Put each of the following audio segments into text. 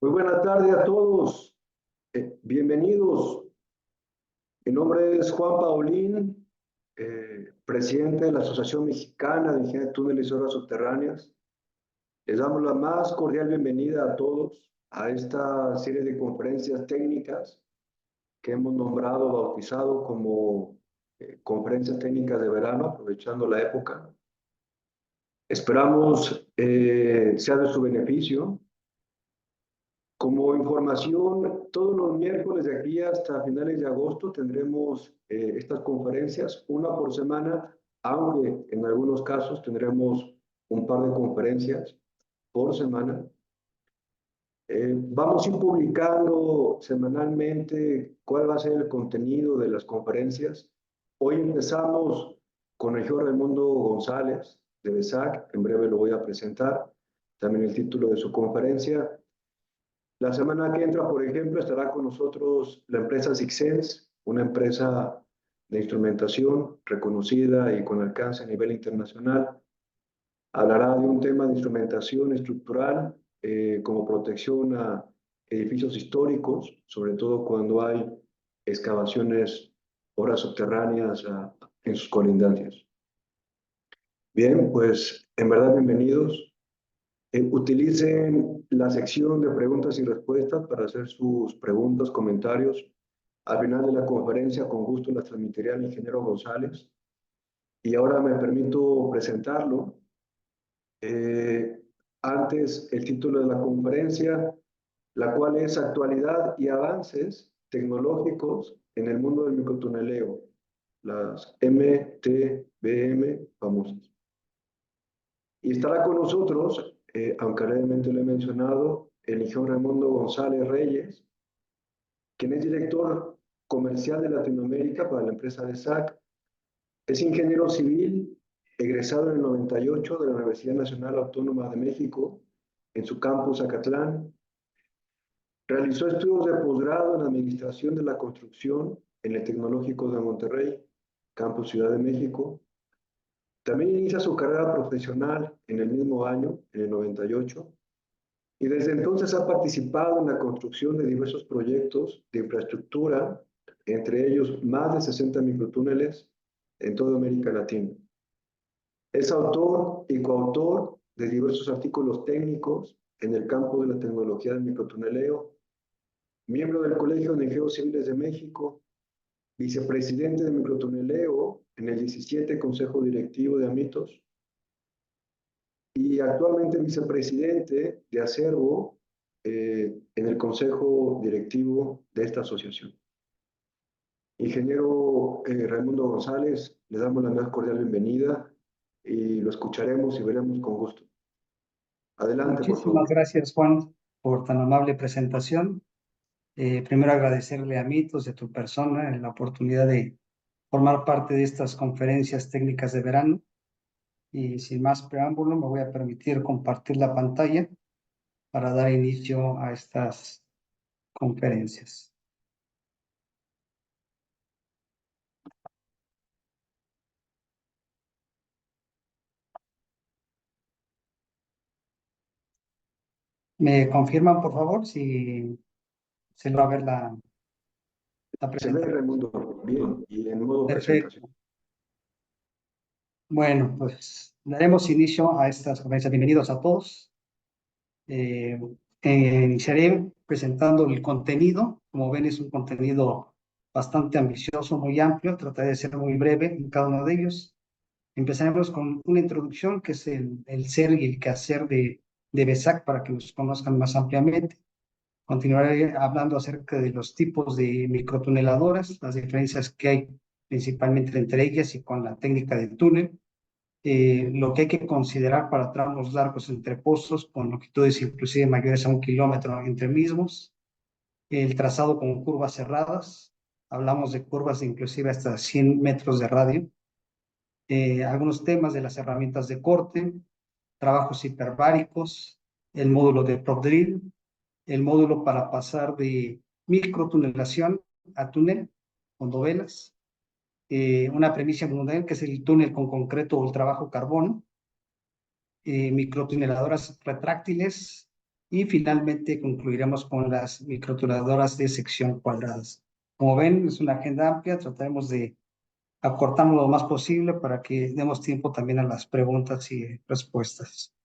Muy buena tarde a todos. Bienvenidos. Mi nombre es Juan Paulín, presidente de la Asociación Mexicana de Ingeniería de Túneles y Obras Subterráneas. Les damos la más cordial bienvenida a todos a esta serie de conferencias técnicas que hemos nombrado, bautizado como conferencias técnicas de verano, aprovechando la época. Esperamos sea de su beneficio. Como información, todos los miércoles de aquí hasta finales de agosto tendremos estas conferencias, una por semana, aunque en algunos casos tendremos un par de conferencias por semana. Vamos a ir publicando semanalmente cuál va a ser el contenido de las conferencias. Hoy empezamos con el señor Raimundo González de BESAC, en breve lo voy a presentar, también el título de su conferencia. La semana que entra, por ejemplo, estará con nosotros la empresa Sixense, una empresa de instrumentación reconocida y con alcance a nivel internacional. Hablará de un tema de instrumentación estructural como protección a edificios históricos, sobre todo cuando hay excavaciones, obras subterráneas en sus colindancias. Bien, pues en verdad bienvenidos. Utilicen la sección de preguntas y respuestas para hacer sus preguntas, comentarios. Al final de la conferencia, con gusto las transmitiría al ingeniero González. Y ahora me permito presentarlo. Eh, Antes, el título de la conferencia, la cual es Actualidad y avances tecnológicos en el mundo del microtuneleo, las MTBM famosas. Y estará con nosotros, aunque brevemente lo he mencionado, el ingeniero Raimundo González Reyes, quien es director comercial de Latinoamérica para la empresa de SAC. Es ingeniero civil, egresado en el 98 de la Universidad Nacional Autónoma de México, en su campus Acatlán. Realizó estudios de posgrado en Administración de la Construcción en el Tecnológico de Monterrey, campus Ciudad de México. También inicia su carrera profesional en el mismo año, en el 98, y desde entonces ha participado en la construcción de diversos proyectos de infraestructura, entre ellos más de 60 microtúneles en toda América Latina. Es autor y coautor de diversos artículos técnicos en el campo de la tecnología del microtuneleo, miembro del Colegio de Ingenieros Civiles de México, vicepresidente de microtuneleo en el 17 Consejo Directivo de Amitos, y actualmente vicepresidente de acervo en el consejo directivo de esta asociación. Ingeniero Raimundo González, le damos la más cordial bienvenida y lo escucharemos y veremos con gusto. Adelante, por Muchísimas favor. gracias, Juan, por tan amable presentación. Primero agradecerle a Mitos de tu persona la oportunidad de formar parte de estas conferencias técnicas de verano. Y sin más preámbulo, me voy a permitir compartir la pantalla para dar inicio a estas conferencias. ¿Me confirman, por favor, si se va a ver la Se ve, presentación? Raimundo, bien, y en modo presentación. Perfecto. Bueno, pues daremos inicio a estas conferencias. Bienvenidos a todos. Eh, Iniciaré presentando el contenido. Como ven, es un contenido bastante ambicioso, muy amplio. Trataré de ser muy breve en cada uno de ellos. Empezaremos con una introducción, que es el ser y el quehacer de BESAC, para que nos conozcan más ampliamente. Continuaré hablando acerca de los tipos de microtuneladoras, las diferencias que hay principalmente entre ellas y con la técnica del túnel. Lo que hay que considerar para tramos largos entre pozos con longitudes inclusive mayores a 1 kilómetro entre mismos, el trazado con curvas cerradas, hablamos de curvas de inclusive hasta 100 metros de radio, algunos temas de las herramientas de corte, trabajos hiperbáricos, el módulo de PropDrill, el módulo para pasar de microtunelación a túnel con dovelas, una premisa mundial que es el túnel con concreto o el trabajo carbono, microtuneladoras retráctiles, Y finalmente concluiremos con las microtuneladoras de sección cuadradas. Como ven, es una agenda amplia, trataremos de acortarnos lo más posible para que demos tiempo también a las preguntas y respuestas.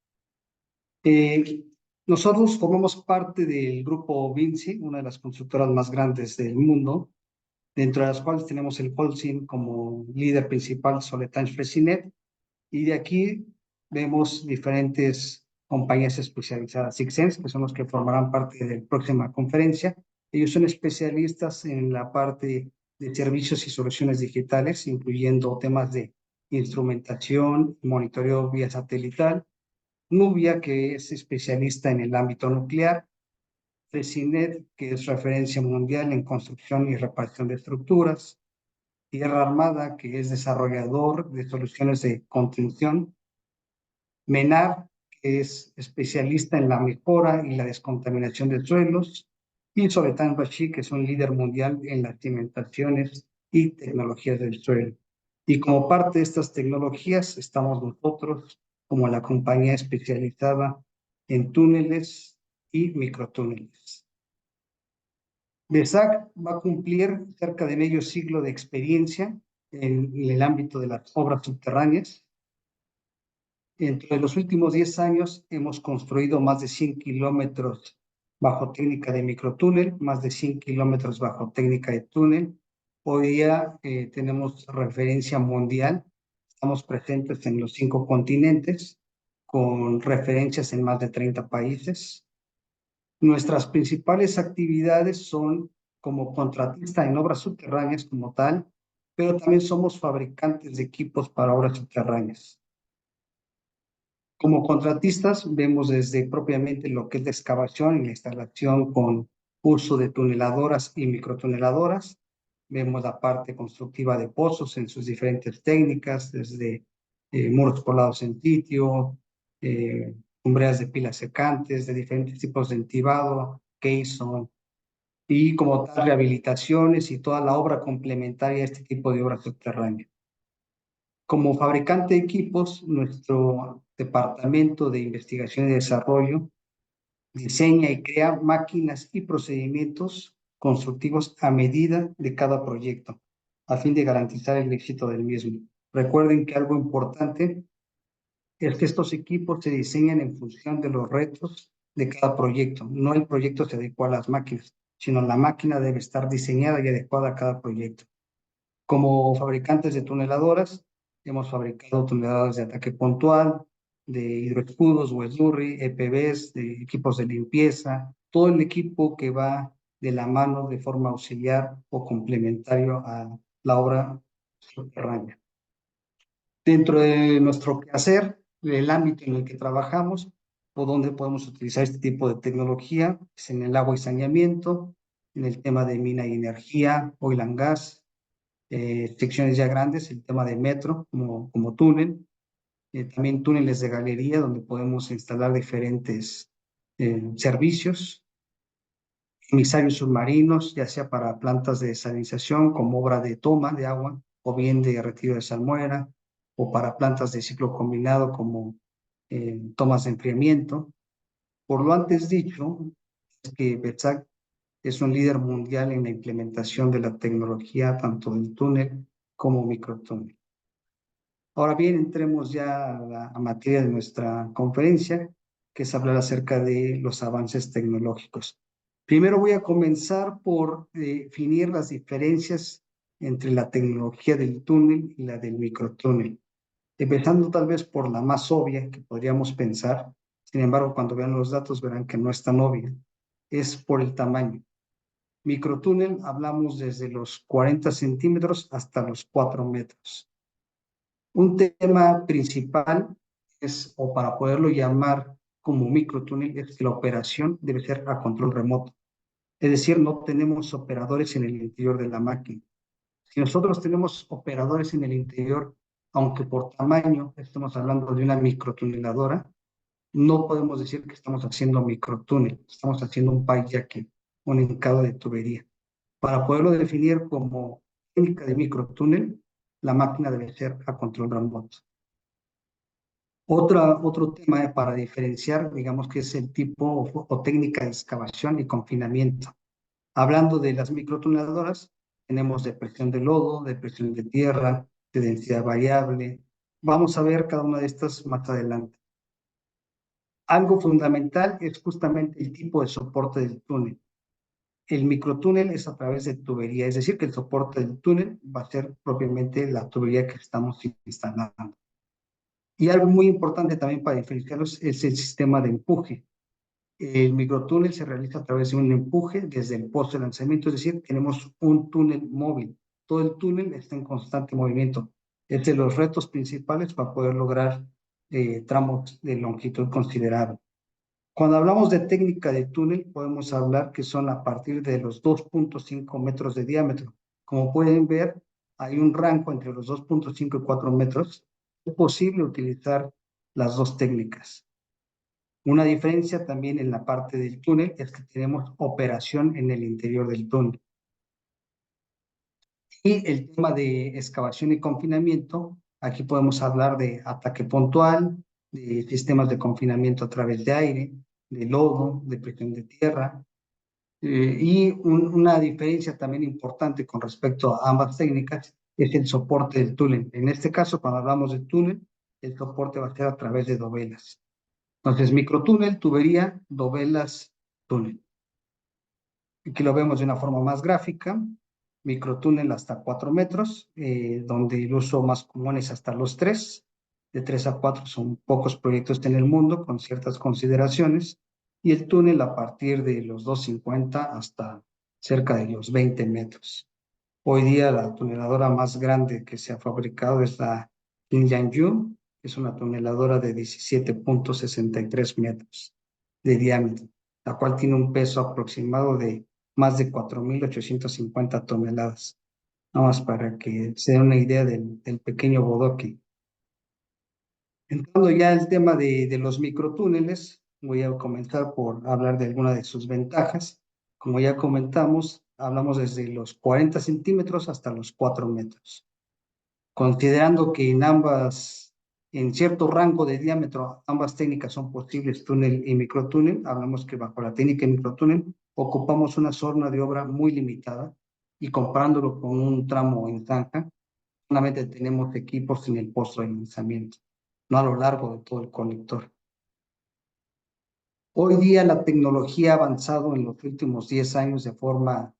Nosotros formamos parte del grupo Vinci, una de las constructoras más grandes del mundo, dentro de las cuales tenemos el Holcim como líder principal, Soletanche Freyssinet, y de aquí vemos diferentes compañías especializadas, Sixense, que son los que formarán parte de la próxima conferencia. Ellos son especialistas en la parte de servicios y soluciones digitales, incluyendo temas de instrumentación, monitoreo vía satelital. Nubia, que es especialista en el ámbito nuclear. Freyssinet, que es referencia mundial en construcción y reparación de estructuras. Tierra Armada, que es desarrollador de soluciones de contención. MENAR, que es especialista en la mejora y la descontaminación de suelos. Y Soletan Bashir, que es un líder mundial en las cimentaciones y tecnologías del suelo. Y como parte de estas tecnologías estamos nosotros como la compañía especializada en túneles y microtúneles. BESAC va a cumplir cerca de medio siglo de experiencia en el ámbito de las obras subterráneas. Entre los últimos 10 años hemos construido más de 100 kilómetros bajo técnica de microtúnel, más de 100 kilómetros bajo técnica de túnel. Hoy día tenemos referencia mundial, estamos presentes en los 5 continentes, con referencias en más de 30 países. Nuestras principales actividades son como contratista en obras subterráneas como tal, pero también somos fabricantes de equipos para obras subterráneas. Como contratistas vemos desde propiamente lo que es la excavación y la instalación con uso de tuneladoras y microtuneladoras. Vemos la parte constructiva de pozos en sus diferentes técnicas, desde muros colados en sitio, cumbreras de pilas secantes, de diferentes tipos de entibado, caisson, y como tal rehabilitaciones y toda la obra complementaria a este tipo de obras subterráneas. Como fabricante de equipos, nuestro departamento de investigación y desarrollo diseña y crea máquinas y procedimientos constructivos a medida de cada proyecto, a fin de garantizar el éxito del mismo. Recuerden que algo importante es que estos equipos se diseñan en función de los retos de cada proyecto. No el proyecto se adecua a las máquinas, sino la máquina debe estar diseñada y adecuada a cada proyecto. Como fabricantes de tuneladoras, hemos fabricado tuneladoras de ataque puntual, de hidroescudos, Wesdurri, EPBs, de equipos de limpieza, todo el equipo que va de la mano de forma auxiliar o complementario a la obra subterránea. Dentro de nuestro quehacer, el ámbito en el que trabajamos, o donde podemos utilizar este tipo de tecnología, es en el agua y saneamiento, en el tema de mina y energía, oil and gas, secciones ya grandes, el tema de metro como túnel, también túneles de galería donde podemos instalar diferentes servicios, emisarios submarinos, ya sea para plantas de desalinización como obra de toma de agua o bien de retiro de salmuera, o para plantas de ciclo combinado como tomas de enfriamiento. Por lo antes dicho, es que BESAC es un líder mundial en la implementación de la tecnología tanto del túnel como microtúnel. Ahora bien, entremos ya a la materia de nuestra conferencia, que es hablar acerca de los avances tecnológicos. Primero voy a comenzar por definir las diferencias entre la tecnología del túnel y la del microtúnel, empezando tal vez por la más obvia que podríamos pensar. Sin embargo, cuando vean los datos verán que no es tan obvia, es por el tamaño. Microtúnel hablamos desde los 40 centímetros hasta los 4 metros. Un tema principal es, o para poderlo llamar como microtúnel, es que la operación debe ser a control remoto. Es decir, no tenemos operadores en el interior de la máquina. Si nosotros tenemos operadores en el interior, aunque por tamaño estamos hablando de una microtuneladora, no podemos decir que estamos haciendo microtúnel, estamos haciendo un pipe, un hincado de tubería. Para poderlo definir como técnica de microtúnel, la máquina debe ser a control remoto. Otro tema para diferenciar, digamos que es el tipo o técnica de excavación y confinamiento. Hablando de las microtuneladores, tenemos depresión de lodo, depresión de tierra, de densidad variable. Vamos a ver cada una de estas más adelante. Algo fundamental es justamente el tipo de soporte del túnel. El microtúnel es a través de tubería, es decir, que el soporte del túnel va a ser propiamente la tubería que estamos instalando. Y algo muy importante también para diferenciarlos es el sistema de empuje. El microtúnel se realiza a través de un empuje desde el poste de lanzamiento, es decir, tenemos un túnel móvil. Todo el túnel está en constante movimiento. Es de los retos principales para poder lograr tramos de longitud considerable. Cuando hablamos de técnica de túnel, podemos hablar que son a partir de los 2.5 metros de diámetro. Como pueden ver, hay un rango entre los 2.5 y 4 metros. Es posible utilizar las dos técnicas. Una diferencia también en la parte del túnel es que tenemos operación en el interior del túnel. Y el tema de excavación y confinamiento, aquí podemos hablar de ataque puntual, de sistemas de confinamiento a través de aire, de lodo, de presión de tierra. Una diferencia también importante con respecto a ambas técnicas es el soporte del túnel. En este caso, cuando hablamos de túnel, el soporte va a ser a través de dovelas. Entonces, microtúnel, tubería, dovelas, túnel. Aquí lo vemos de una forma más gráfica. Microtúnel hasta 4 metros, donde el uso más común es hasta los 3. De 3 a 4 son pocos proyectos en el mundo con ciertas consideraciones. Y el túnel a partir de los 2,50 hasta cerca de los 20 metros. Hoy día la tuneladora más grande que se ha fabricado es la Qingyangyu, que es una tuneladora de 17.63 metros de diámetro, la cual tiene un peso aproximado de más de 4.850 toneladas. Nada más para que se den una idea del pequeño bodoque. Entrando ya al tema de los microtúneles, voy a comenzar por hablar de alguna de sus ventajas. Como ya comentamos, hablamos desde los 40 centímetros hasta los 4 metros. Considerando que en cierto rango de diámetro, ambas técnicas son posibles, túnel y microtúnel, hablamos que bajo la técnica de microtúnel ocupamos una zona de obra muy limitada y comparándolo con un tramo en zanja, solamente tenemos equipos en el posto de lanzamiento, no a lo largo de todo el conector. Hoy día la tecnología ha avanzado en los últimos 10 años de forma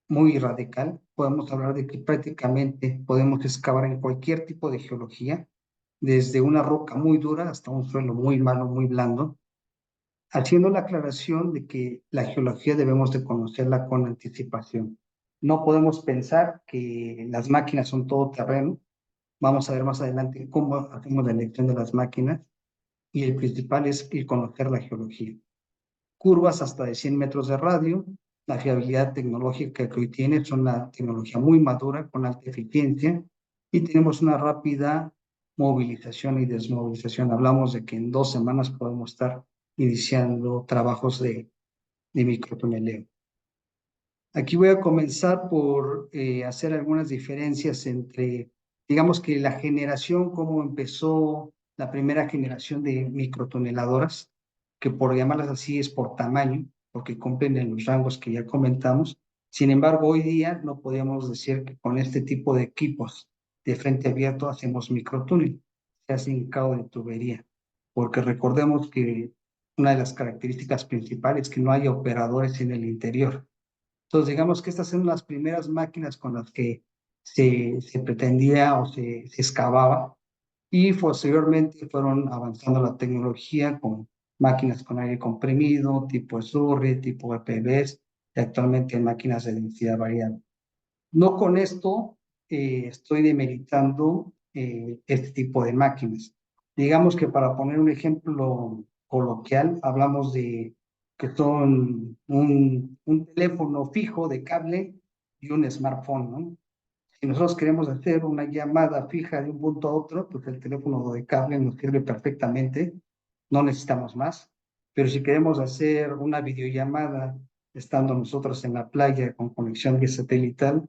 muy radical. Podemos hablar de que prácticamente podemos excavar en cualquier tipo de geología, desde una roca muy dura hasta un suelo muy malo, muy blando, haciendo la aclaración de que la geología debemos de conocerla con anticipación. No podemos pensar que las máquinas son todo terreno. Vamos a ver más adelante cómo hacemos la elección de las máquinas y el principal es el conocer la geología. Curvas hasta de 100 metros de radio, la fiabilidad tecnológica que hoy tiene es una tecnología muy madura, con alta eficiencia, y tenemos una rápida movilización y desmovilización. Hablamos de que en 2 semanas podemos estar iniciando trabajos de microtuneleo. Aquí voy a comenzar por hacer algunas diferencias entre, digamos que la generación, cómo empezó la primera generación de microtoneladoras, que por llamarlas así es por tamaño, porque cumplen en los rangos que ya comentamos. Sin embargo, hoy día no podemos decir que con este tipo de equipos de frente abierto hacemos microtúnel, se hace hincado de tubería, porque recordemos que una de las características principales es que no hay operadores en el interior. Entonces, digamos que estas son las primeras máquinas con las que se pretendía o se excavaba y posteriormente fueron avanzando la tecnología con máquinas con aire comprimido, tipo SURRI, tipo EPBs y actualmente máquinas de densidad variable. No con esto estoy demeritando este tipo de máquinas. Digamos que para poner un ejemplo coloquial, hablamos de que son un teléfono fijo de cable y un smartphone, ¿no? Si nosotros queremos hacer una llamada fija de un punto a otro, pues el teléfono de cable nos sirve perfectamente, no necesitamos más. Pero si queremos hacer una videollamada estando nosotros en la playa con conexión vía satelital,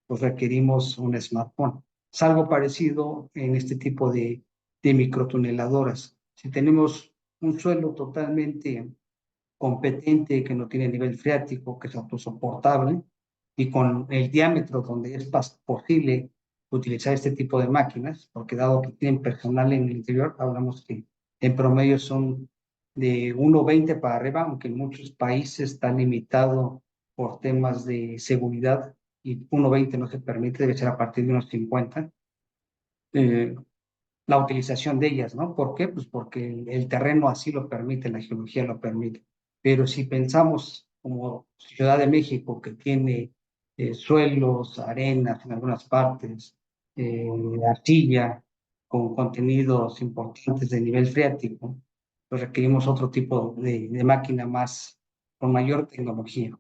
pues requerimos un smartphone. Es algo parecido en este tipo de de microtuneladoras. Si tenemos un suelo totalmente competente, que no tiene nivel freático, que es autosoportable, y con el diámetro donde es posible utilizar este tipo de máquinas, porque dado que tienen personal en el interior, hablamos que en promedio son de 1,20 para arriba, aunque en muchos países está limitado por temas de seguridad y 1,20 no se permite, debe ser a partir de unos 50. La utilización de ellas, ¿no? ¿Por qué? Pues porque el terreno así lo permite, la geología lo permite. Pero si pensamos como Ciudad de México, que tiene suelos, arenas en algunas partes, arcilla, con contenidos importantes de nivel freático, pues requerimos otro tipo de máquina más, con mayor tecnología.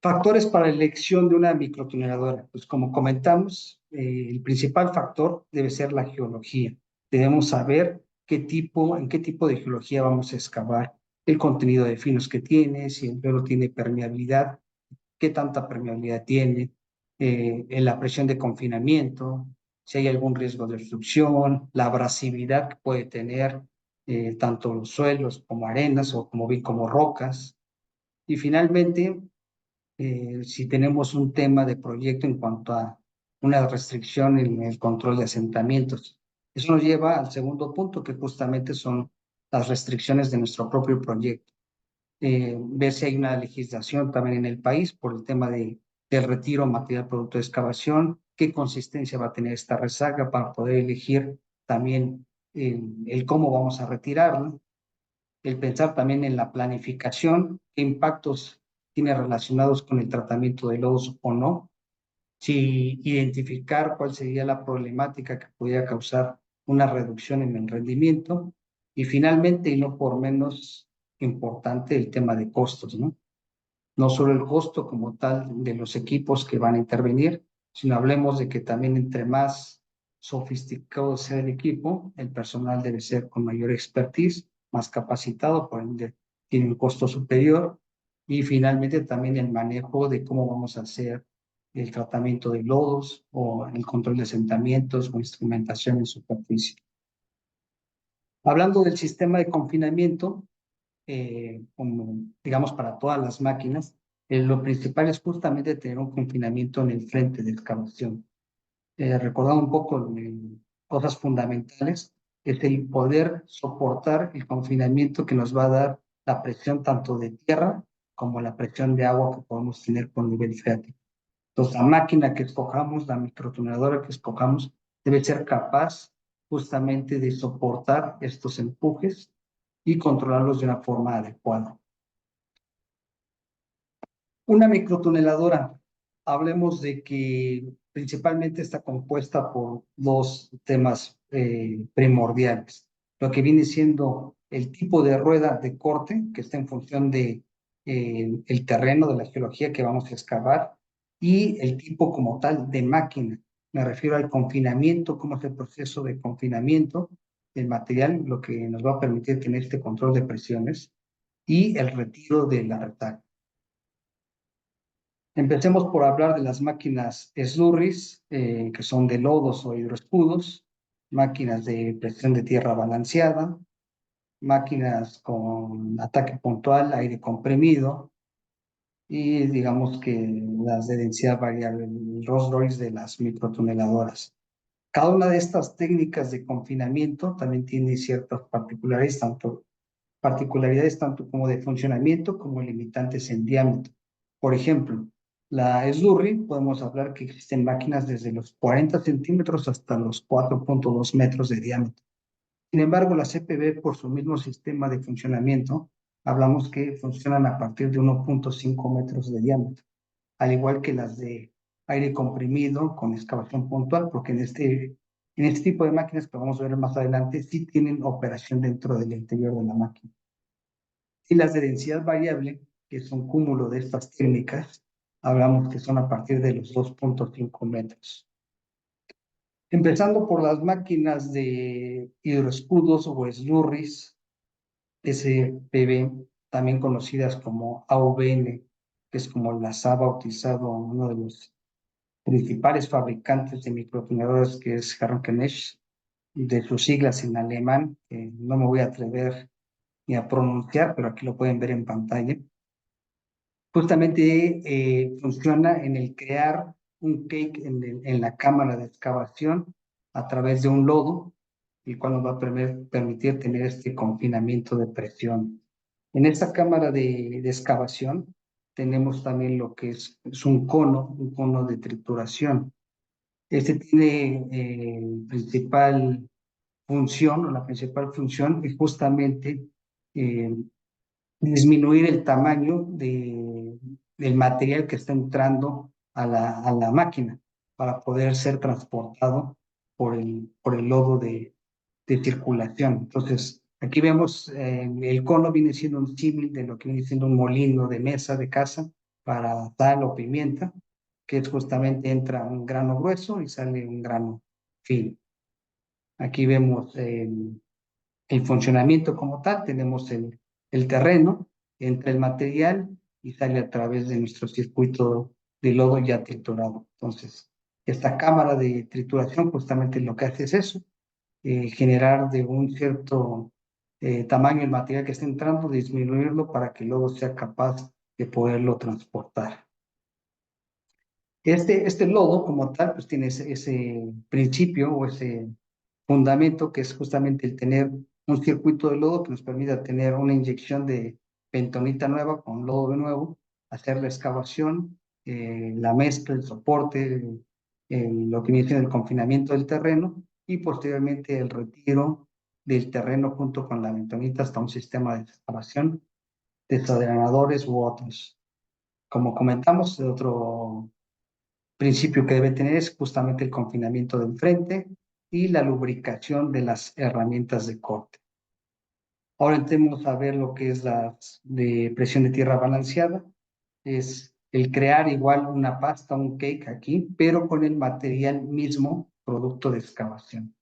Factores para la elección de una microtuneladora. Pues como comentamos, el principal factor debe ser la geología. Debemos saber en qué tipo de geología vamos a excavar, el contenido de finos que tiene, si el suelo tiene permeabilidad, qué tanta permeabilidad tiene, en la presión de confinamiento, si hay algún riesgo de obstrucción, la abrasividad que puede tener tanto los suelos como arenas o como bien como rocas. Y finalmente, si tenemos un tema de proyecto en cuanto a una restricción en el control de asentamientos. Eso nos lleva al segundo punto, que justamente son las restricciones de nuestro propio proyecto. Ver si hay una legislación también en el país por el tema del retiro material producto de excavación, qué consistencia va a tener esta rezaga para poder elegir también el cómo vamos a retirarlo, el pensar también en la planificación, qué impactos tiene relacionados con el tratamiento de lodos o no, si identificar cuál sería la problemática que pudiera causar una reducción en el rendimiento y finalmente, y no por menos importante, el tema de costos, ¿no? No solo el costo como tal de los equipos que van a intervenir, sino hablemos de que también entre más sofisticado sea el equipo, el personal debe ser con mayor expertise, más capacitado, por ende tiene un costo superior, y finalmente también el manejo de cómo vamos a hacer el tratamiento de lodos o el control de asentamientos o instrumentación en superficie. Hablando del sistema de confinamiento, como digamos para todas las máquinas, lo principal es justamente tener un confinamiento en el frente de excavación. Recordando un poco cosas fundamentales, es el poder soportar el confinamiento que nos va a dar la presión tanto de tierra como la presión de agua que podemos tener por nivel freático. Entonces, la máquina que escojamos, la microtuneladora que escojamos, debe ser capaz justamente de soportar estos empujes y controlarlos de una forma adecuada. Una microtuneladora, hablemos de que principalmente está compuesta por dos temas primordiales. Lo que viene siendo el tipo de rueda de corte, que está en función de el terreno, de la geología que vamos a excavar, y el tipo como tal de máquina. Me refiero al confinamiento, cómo es el proceso de confinamiento del material, lo que nos va a permitir tener este control de presiones, y el retiro de la retaca. Empecemos por hablar de las máquinas slurries, que son de lodos o hidroescudos, máquinas de presión de tierra balanceada, máquinas con ataque puntual, aire comprimido, y digamos que las de densidad variable, el Rolls Royce de las microtuneladoras. Cada una de estas técnicas de confinamiento también tiene ciertas particularidades tanto como de funcionamiento como limitantes en diámetro. Por ejemplo, la Slurry, podemos hablar que existen máquinas desde los 40 centímetros hasta los 4,2 metros de diámetro. Sin embargo, la CPB, por su mismo sistema de funcionamiento, hablamos que funcionan a partir de 1,5 metros de diámetro, al igual que las de aire comprimido con excavación puntual, porque en este tipo de máquinas que vamos a ver más adelante, sí tienen operación dentro del interior de la máquina. Y las de densidad variable, que es un cúmulo de estas técnicas, hablamos que son a partir de los 2,5 metros. Empezando por las máquinas de hidroescudos o slurries, SPB, también conocidas como AUVN, que es como las ha bautizado uno de los principales fabricantes de microtuneladores, que es Harron Kenesh. de sus siglas en alemán, que no me voy a atrever ni a pronunciar, pero aquí lo pueden ver en pantalla. Justamente funciona en el crear un cake en la cámara de excavación a través de un lodo, el cual nos va a permitir tener este confinamiento de presión. En esta cámara de excavación tenemos también lo que es un cono de trituración. Este tiene principal función, o la principal función es justamente eh, disminuir el tamaño del material que está entrando a la máquina para poder ser transportado por el lodo de circulación. Entonces, aquí vemos el cono viene siendo un símil de lo que viene siendo un molino de mesa de casa para sal o pimienta, que es justamente entra un grano grueso y sale un grano fino. Aquí vemos el funcionamiento como tal, tenemos el terreno, entra el material y sale a través de nuestro circuito de lodo ya triturado. Entonces, esta cámara de trituración justamente lo que hace es eso, generar de un cierto tamaño el material que está entrando, disminuirlo para que el lodo sea capaz de poderlo transportar. Este lodo como tal, pues tiene ese principio o ese fundamento que es justamente el tener un circuito de lodo que nos permita tener una inyección de bentonita nueva con lodo de nuevo, hacer la excavación, la mezcla, el soporte, lo que viene siendo el confinamiento del terreno y posteriormente el retiro del terreno junto con la bentonita hasta un sistema de excavación, desdrenadores u otros. Como comentamos, otro principio que debe tener es justamente el confinamiento del frente y la lubricación de las herramientas de corte. Ahora entremos a ver lo que es la de presión de tierra balanceada. Es el crear igual una pasta, un cake aquí, pero con el material mismo, producto de excavación.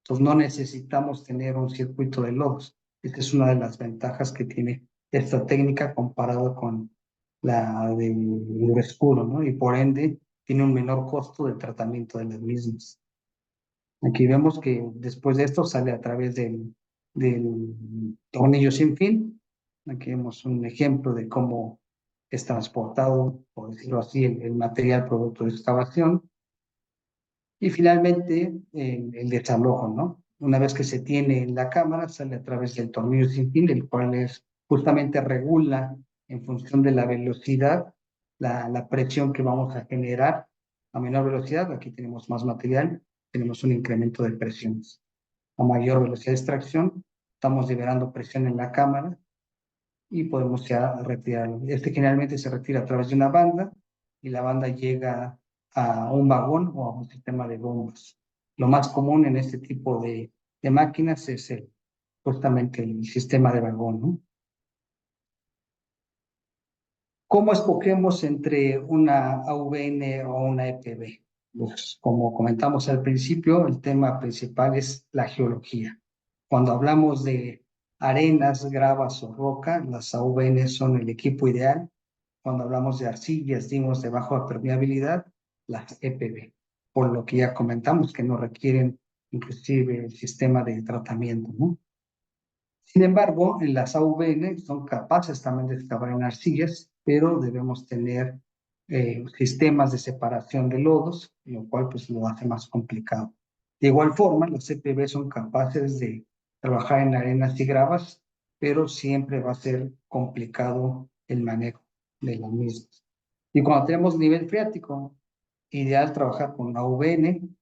Entonces no necesitamos tener un circuito de lodos. Esta es una de las ventajas que tiene esta técnica comparado con la de escuro, ¿no? Y por ende tiene un menor costo de tratamiento de las mismas. Aquí vemos que después de esto sale a través del tornillo sin fin. Aquí vemos un ejemplo de cómo es transportado, por decirlo así, el material producto de excavación. Y finalmente, el desalojo, ¿no? Una vez que se tiene en la cámara, sale a través del tornillo sin fin, el cual es justamente regula en función de la velocidad, la presión que vamos a generar a menor velocidad. Aquí tenemos más material, tenemos un incremento de presiones. A mayor velocidad de extracción, estamos liberando presión en la cámara y podemos ya retirarlo. Este generalmente se retira a través de una banda y la banda llega a un vagón o a un sistema de bombas. Lo más común en este tipo de máquinas es justamente el sistema de vagón, ¿no? ¿Cómo escogemos entre una AVN o una EPB? Pues, como comentamos al principio, el tema principal es la geología. Cuando hablamos de arenas, gravas o roca, las AVN son el equipo ideal. Cuando hablamos de arcillas, dimos de baja permeabilidad, las EPB, por lo que ya comentamos que no requieren inclusive el sistema de tratamiento, ¿no? Sin embargo, en las AVN son capaces también de excavar en arcillas, pero debemos tener sistemas de separación de lodos, lo cual pues lo hace más complicado. De igual forma, las CPB son capaces de trabajar en arenas y gravas, pero siempre va a ser complicado el manejo de las mismas. Y cuando tenemos nivel freático, ideal trabajar con AVN.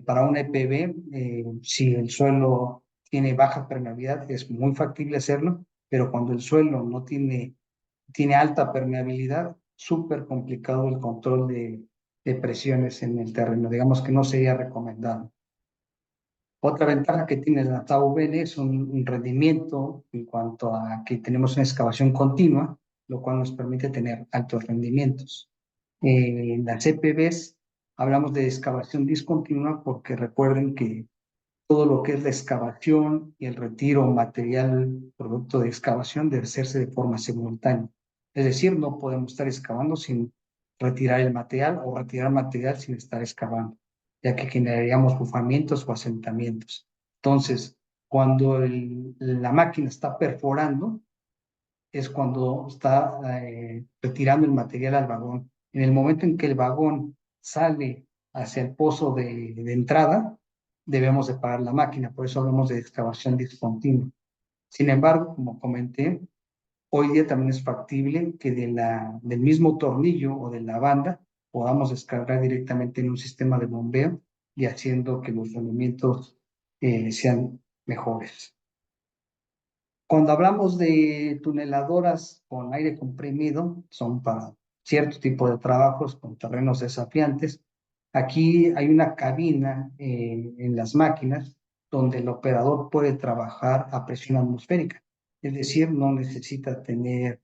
Para una EPB, si el suelo tiene baja permeabilidad, es muy factible hacerlo, pero cuando el suelo no tiene alta permeabilidad, súper complicado el control de presiones en el terreno. Digamos que no sería recomendado. Otra ventaja que tiene la TAU-VN es un rendimiento en cuanto a que tenemos una excavación continua, lo cual nos permite tener altos rendimientos. En las EPBs hablamos de excavación discontinua porque recuerden que todo lo que es la excavación y el retiro material producto de excavación debe hacerse de forma simultánea. Es decir, no podemos estar excavando sin retirar el material o retirar material sin estar excavando. ya que generaríamos bufamientos o asentamientos. Entonces, cuando la máquina está perforando, es cuando está retirando el material al vagón. En el momento en que el vagón sale hacia el pozo de entrada, debemos de parar la máquina, por eso hablamos de excavación discontinua. Sin embargo, como comenté, hoy día también es factible que del mismo tornillo o de la banda podamos descargar directamente en un sistema de bombeo y haciendo que los rendimientos sean mejores. Cuando hablamos de tuneladoras con aire comprimido, son para cierto tipo de trabajos con terrenos desafiantes. Aquí hay una cabina en las máquinas donde el operador puede trabajar a presión atmosférica. Es decir, no necesita tener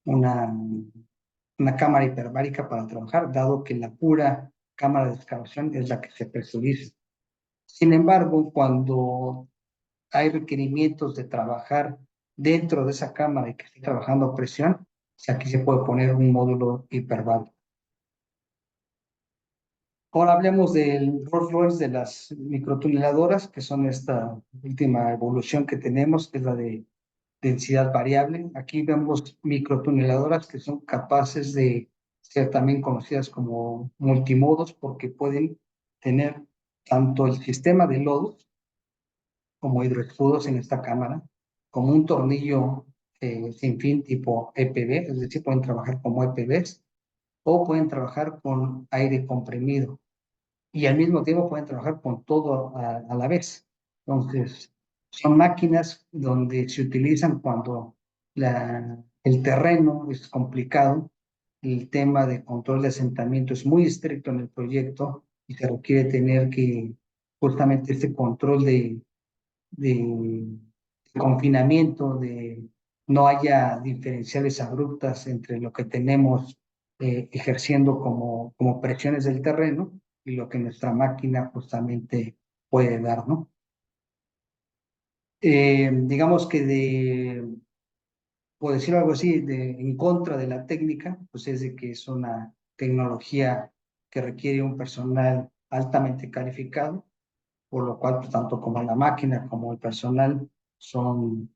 una cámara hiperbárica para trabajar, dado que la pura cámara de excavación es la que se presuriza. Sin embargo, cuando hay requerimientos de trabajar dentro de esa cámara y que esté trabajando a presión, aquí se puede poner un módulo hiperbárico. Ahora hablemos del Rolls Royce de las microtuneladoras, que son esta última evolución que tenemos, que es la de densidad variable. Aquí vemos microtuneladoras que son capaces de ser también conocidas como multimodos porque pueden tener tanto el sistema de lodos como hidroextrudos en esta cámara, como un tornillo sin fin tipo EPB, es decir, pueden trabajar como EPBs o pueden trabajar con aire comprimido y al mismo tiempo pueden trabajar con todo a la vez. Entonces, son máquinas donde se utilizan cuando el terreno es complicado, el tema de control de asentamiento es muy estricto en el proyecto y se requiere tener que justamente este control de confinamiento, de no haya diferenciales abruptas entre lo que tenemos ejerciendo como presiones del terreno y lo que nuestra máquina justamente puede dar, ¿no? Digamos que por decirlo algo así, en contra de la técnica, pues es de que es una tecnología que requiere un personal altamente calificado, por lo cual, pues, tanto como la máquina como el personal son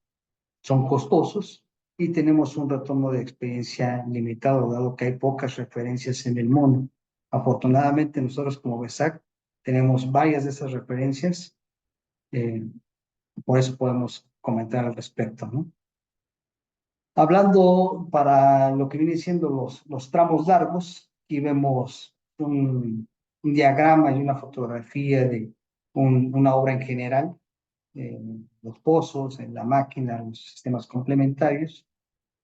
costosos y tenemos un retorno de experiencia limitado, dado que hay pocas referencias en el mundo. Afortunadamente, nosotros como BESAC tenemos varias de esas referencias, eh, por eso podemos comentar al respecto, ¿no? Hablando para lo que viene siendo los tramos largos, aquí vemos un diagrama y una fotografía de una obra en general, los pozos, en la máquina, los sistemas complementarios.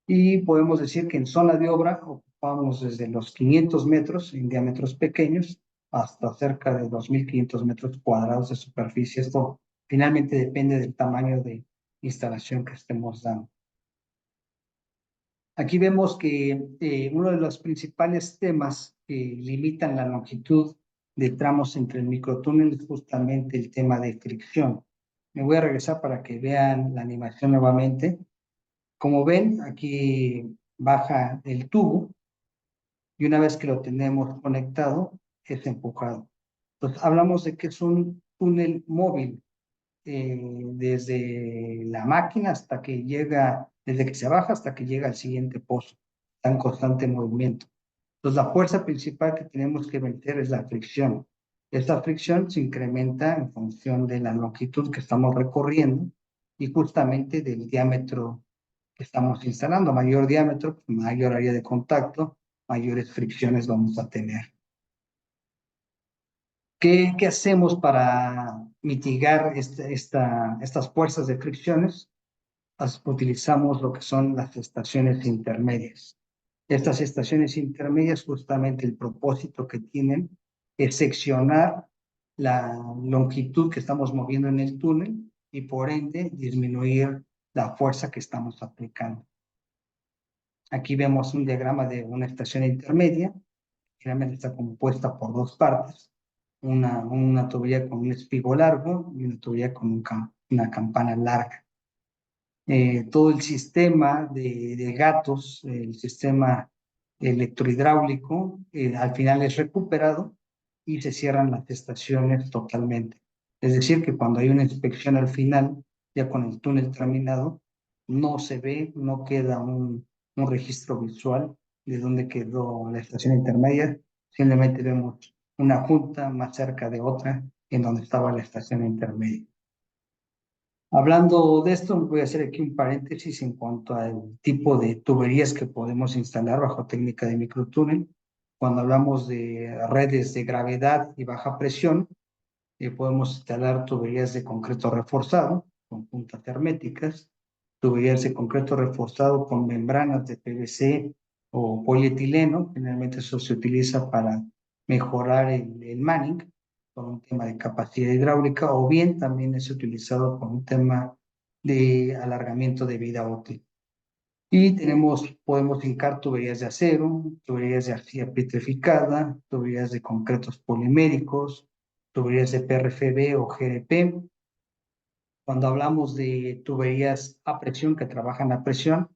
Y podemos decir que en zona de obra ocupamos desde los 500 metros en diámetros pequeños hasta cerca de 2.500 metros cuadrados de superficie. Esto finalmente depende del tamaño de instalación que estemos dando. Aquí vemos que uno de los principales temas que limitan la longitud de tramos entre el microtúnel es justamente el tema de fricción. Me voy a regresar para que vean la animación nuevamente. Como ven, aquí baja el tubo y una vez que lo tenemos conectado, es empujado. Entonces, hablamos de que es un túnel móvil desde la máquina hasta que llega, desde que se baja hasta que llega al siguiente pozo. Está en constante movimiento. Entonces, la fuerza principal que tenemos que vencer es la fricción. Esta fricción se incrementa en función de la longitud que estamos recorriendo y justamente del diámetro que estamos instalando. Mayor diámetro, pues, mayor área de contacto, mayores fricciones vamos a tener. ¿Qué hacemos para mitigar estas fuerzas de fricciones? Utilizamos lo que son las estaciones intermedias. Estas estaciones intermedias, justamente el propósito que tienen es seccionar la longitud que estamos moviendo en el túnel y por ende disminuir la fuerza que estamos aplicando. Aquí vemos un diagrama de una estación intermedia, generalmente está compuesta por dos partes, una tubería con un espigo largo y una tubería con una campana larga. Todo el sistema de gatos, el sistema electrohidráulico, al final es recuperado y se cierran las estaciones totalmente. Es decir, que cuando hay una inspección al final, ya con el túnel terminado, no se ve, no queda un registro visual de dónde quedó la estación intermedia, simplemente vemos una junta más cerca de otra en donde estaba la estación intermedia. Hablando de esto, voy a hacer aquí un paréntesis en cuanto al tipo de tuberías que podemos instalar bajo técnica de microtúnel. Cuando hablamos de redes de gravedad y baja presión, podemos instalar tuberías de concreto reforzado con puntas herméticas, tuberías de concreto reforzado con membranas de PVC o polietileno. Generalmente eso se utiliza para mejorar el manning por un tema de capacidad hidráulica, o bien también es utilizado por un tema de alargamiento de vida útil. Y podemos hincar tuberías de acero, tuberías de arcilla petrificada, tuberías de concretos poliméricos, tuberías de PRFB o GRP. Cuando hablamos de tuberías a presión que trabajan a presión,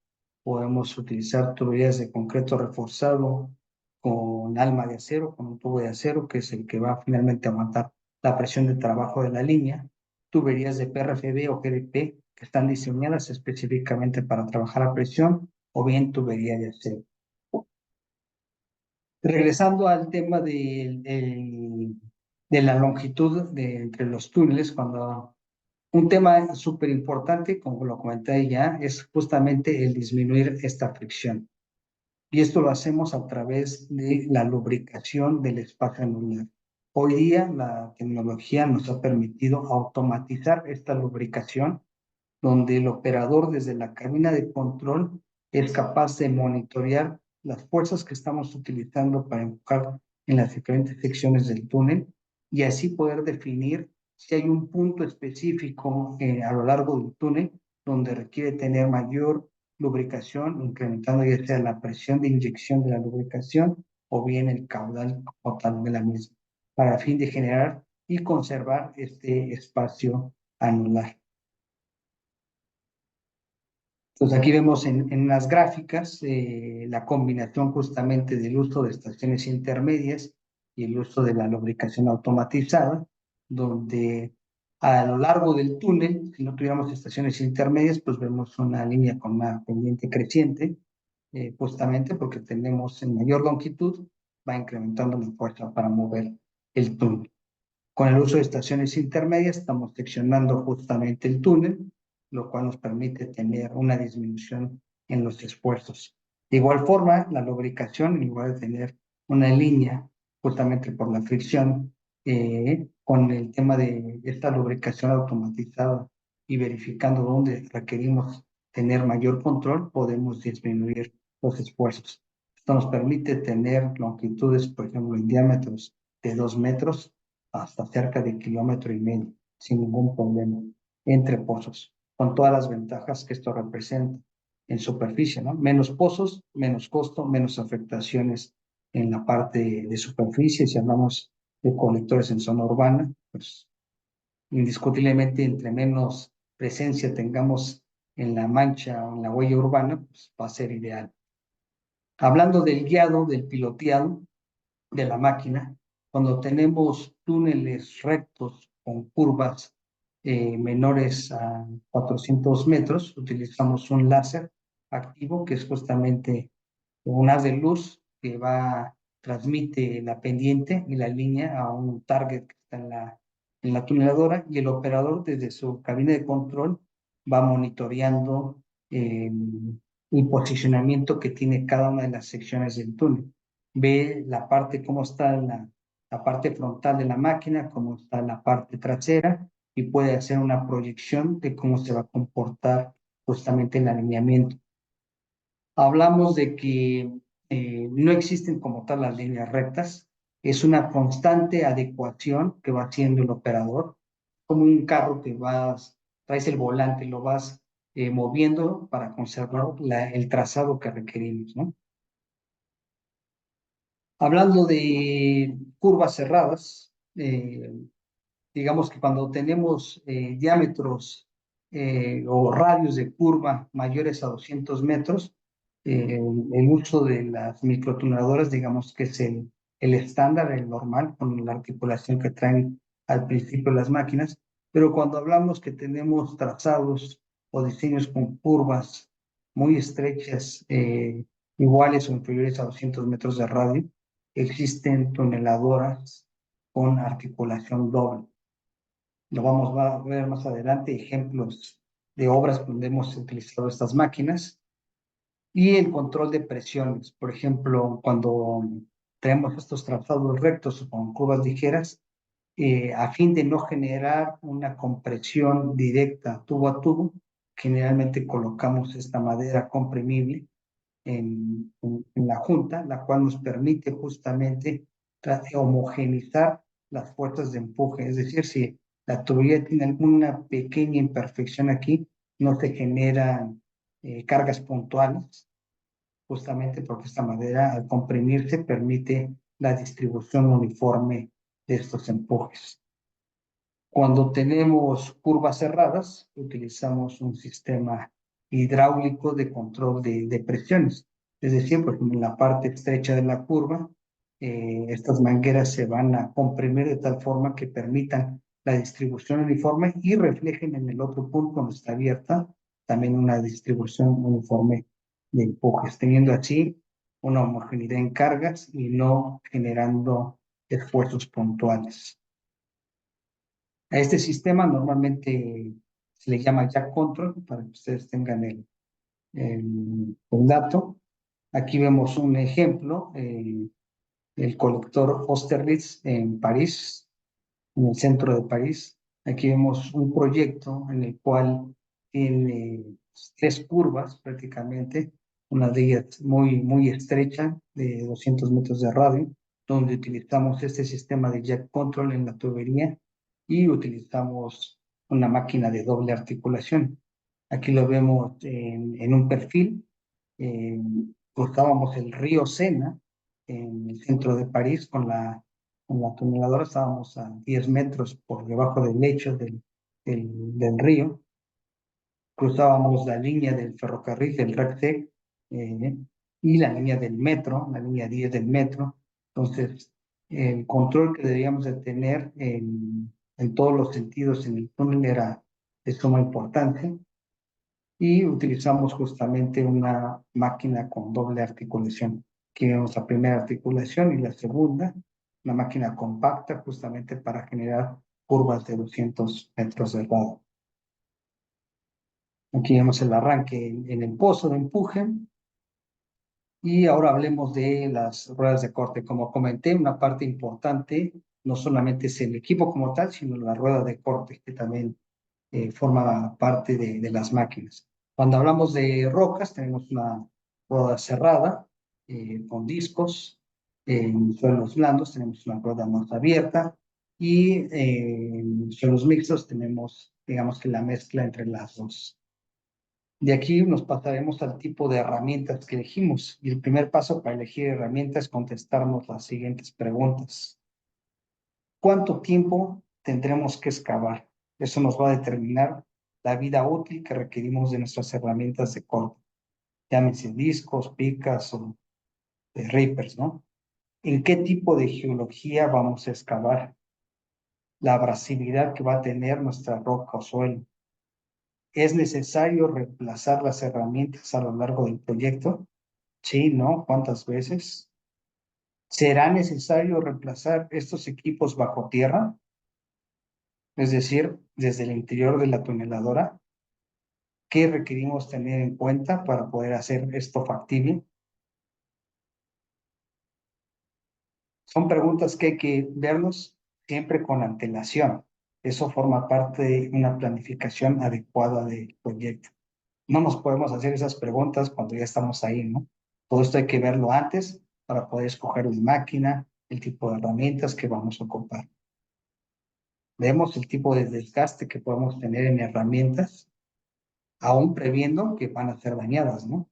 podemos utilizar tuberías de concreto reforzado con alma de acero, con un tubo de acero, que es el que va finalmente a aguantar la presión de trabajo de la línea. Tuberías de PRFB o GDP que están diseñadas específicamente para trabajar a presión, o bien tubería de acero. Regresando al tema de la longitud entre los túneles, cuando un tema súper importante, como lo comenté ya, es justamente el disminuir esta fricción. Y esto lo hacemos a través de la lubricación del espacio anular. Hoy día la tecnología nos ha permitido automatizar esta lubricación, donde el operador desde la cabina de control es capaz de monitorear las fuerzas que estamos utilizando para empujar en las diferentes secciones del túnel, y así poder definir si hay un punto específico a lo largo del túnel donde requiere tener mayor lubricación, incrementando ya sea la presión de inyección de la lubricación o bien el caudal total de la misma, para fin de generar y conservar este espacio anular. Entonces aquí vemos en las gráficas la combinación justamente del uso de estaciones intermedias y el uso de la lubricación automatizada, donde a lo largo del túnel, si no tuviéramos estaciones intermedias, pues vemos una línea con una pendiente creciente, justamente porque tenemos en mayor longitud, va incrementando la fuerza para mover el túnel. Con el uso de estaciones intermedias estamos seccionando justamente el túnel, lo cual nos permite tener una disminución en los esfuerzos. De igual forma, la lubricación, en lugar de tener una línea justamente por la fricción, con el tema de esta lubricación automatizada y verificando dónde requerimos tener mayor control, podemos disminuir los esfuerzos. Esto nos permite tener longitudes, por ejemplo, en diámetros de 2 metros hasta cerca de 1,5 kilómetros sin ningún problema entre pozos, con todas las ventajas que esto representa en superficie, ¿no? Menos pozos, menos costo, menos afectaciones en la parte de superficie. Si hablamos de colectores en zona urbana, pues indiscutiblemente entre menos presencia tengamos en la mancha o en la huella urbana, pues va a ser ideal. Hablando del guiado, del piloteado de la máquina, cuando tenemos túneles rectos con curvas menores a 400 metros, utilizamos un láser activo, que es justamente un haz de luz que transmite la pendiente y la línea a un target que está en la tuneladora, y el operador desde su cabina de control va monitoreando el posicionamiento que tiene cada una de las secciones del túnel. Ve la parte, cómo está la parte frontal de la máquina, cómo está la parte trasera, y puede hacer una proyección de cómo se va a comportar justamente el alineamiento. Hablamos de que no existen como tal las líneas rectas, es una constante adecuación que va haciendo el operador, como un carro que traes el volante, lo vas moviendo para conservar el trazado que requerimos, ¿no? Hablando de curvas cerradas, digamos que cuando tenemos diámetros o radios de curva mayores a 200 metros, el uso de las microtuneadoras, digamos que es el estándar, el normal, con la articulación que traen al principio las máquinas, pero cuando hablamos que tenemos trazados o diseños con curvas muy estrechas, iguales o inferiores a 200 metros de radio, existen tuneladoras con articulación doble. Lo vamos a ver más adelante, ejemplos de obras donde hemos utilizado estas máquinas. Y el control de presiones, por ejemplo, cuando tenemos estos trazados rectos o con curvas ligeras, a fin de no generar una compresión directa tubo a tubo, generalmente colocamos esta madera comprimible en la junta, la cual nos permite justamente homogeneizar las fuerzas de empuje. Es decir, si la tubería tiene alguna pequeña imperfección aquí, no se generan cargas puntuales, justamente porque esta madera al comprimirse permite la distribución uniforme de estos empujes. Cuando tenemos curvas cerradas, utilizamos un sistema hidráulico de control de presiones. Es decir, por ejemplo, en la parte estrecha de la curva, estas mangueras se van a comprimir de tal forma que permitan la distribución uniforme y reflejen en el otro punto donde está abierta también una distribución uniforme de empujes, teniendo así una homogeneidad en cargas y no generando esfuerzos puntuales. A este sistema normalmente se le llama Jack Control, para que ustedes tengan el dato. Aquí vemos un ejemplo, el colector Austerlitz en París, en el centro de París. Aquí vemos un proyecto en el cual tiene tres curvas prácticamente, una de ellas muy estrecha, de 200 metros de radio, donde utilizamos este sistema de Jack Control en la tubería y utilizamos una máquina de doble articulación. Aquí lo vemos en un perfil. Cruzábamos el río Sena en el centro de París con la tuneladora, estábamos a 10 metros por debajo del lecho del río. Cruzábamos la línea del ferrocarril, del RECTEC, y la línea del metro, la línea 10 del metro. Entonces, el control que debíamos de tener en todos los sentidos en el túnel era de suma importancia, y utilizamos justamente una máquina con doble articulación. Aquí vemos la primera articulación y la segunda, una máquina compacta justamente para generar curvas de 200 metros de lado. Aquí vemos el arranque en el pozo de empuje. Y ahora hablemos de las ruedas de corte. Como comenté, una parte importante no solamente es el equipo como tal, sino la rueda de corte, que también forma parte de las máquinas. Cuando hablamos de rocas, tenemos una rueda cerrada con discos. En suelos blandos tenemos una rueda más abierta, y en suelos mixtos tenemos, digamos que la mezcla entre las dos. De aquí nos pasaremos al tipo de herramientas que elegimos. Y el primer paso para elegir herramientas es contestarnos las siguientes preguntas. ¿Cuánto tiempo tendremos que excavar? Eso nos va a determinar la vida útil que requerimos de nuestras herramientas de corte. Llámense discos, picas o reapers, ¿no? ¿En qué tipo de geología vamos a excavar? La abrasividad que va a tener nuestra roca o suelo. ¿Es necesario reemplazar las herramientas a lo largo del proyecto? Sí, ¿no? ¿Cuántas veces? ¿Será necesario reemplazar estos equipos bajo tierra? Es decir, desde el interior de la tuneladora. ¿Qué requerimos tener en cuenta para poder hacer esto factible? Son preguntas que hay que verlos siempre con antelación. Eso forma parte de una planificación adecuada del proyecto. No nos podemos hacer esas preguntas cuando ya estamos ahí, ¿no? Todo esto hay que verlo antes para poder escoger una máquina, el tipo de herramientas que vamos a ocupar. Vemos el tipo de desgaste que podemos tener en herramientas, aún previendo que van a ser dañadas, ¿no?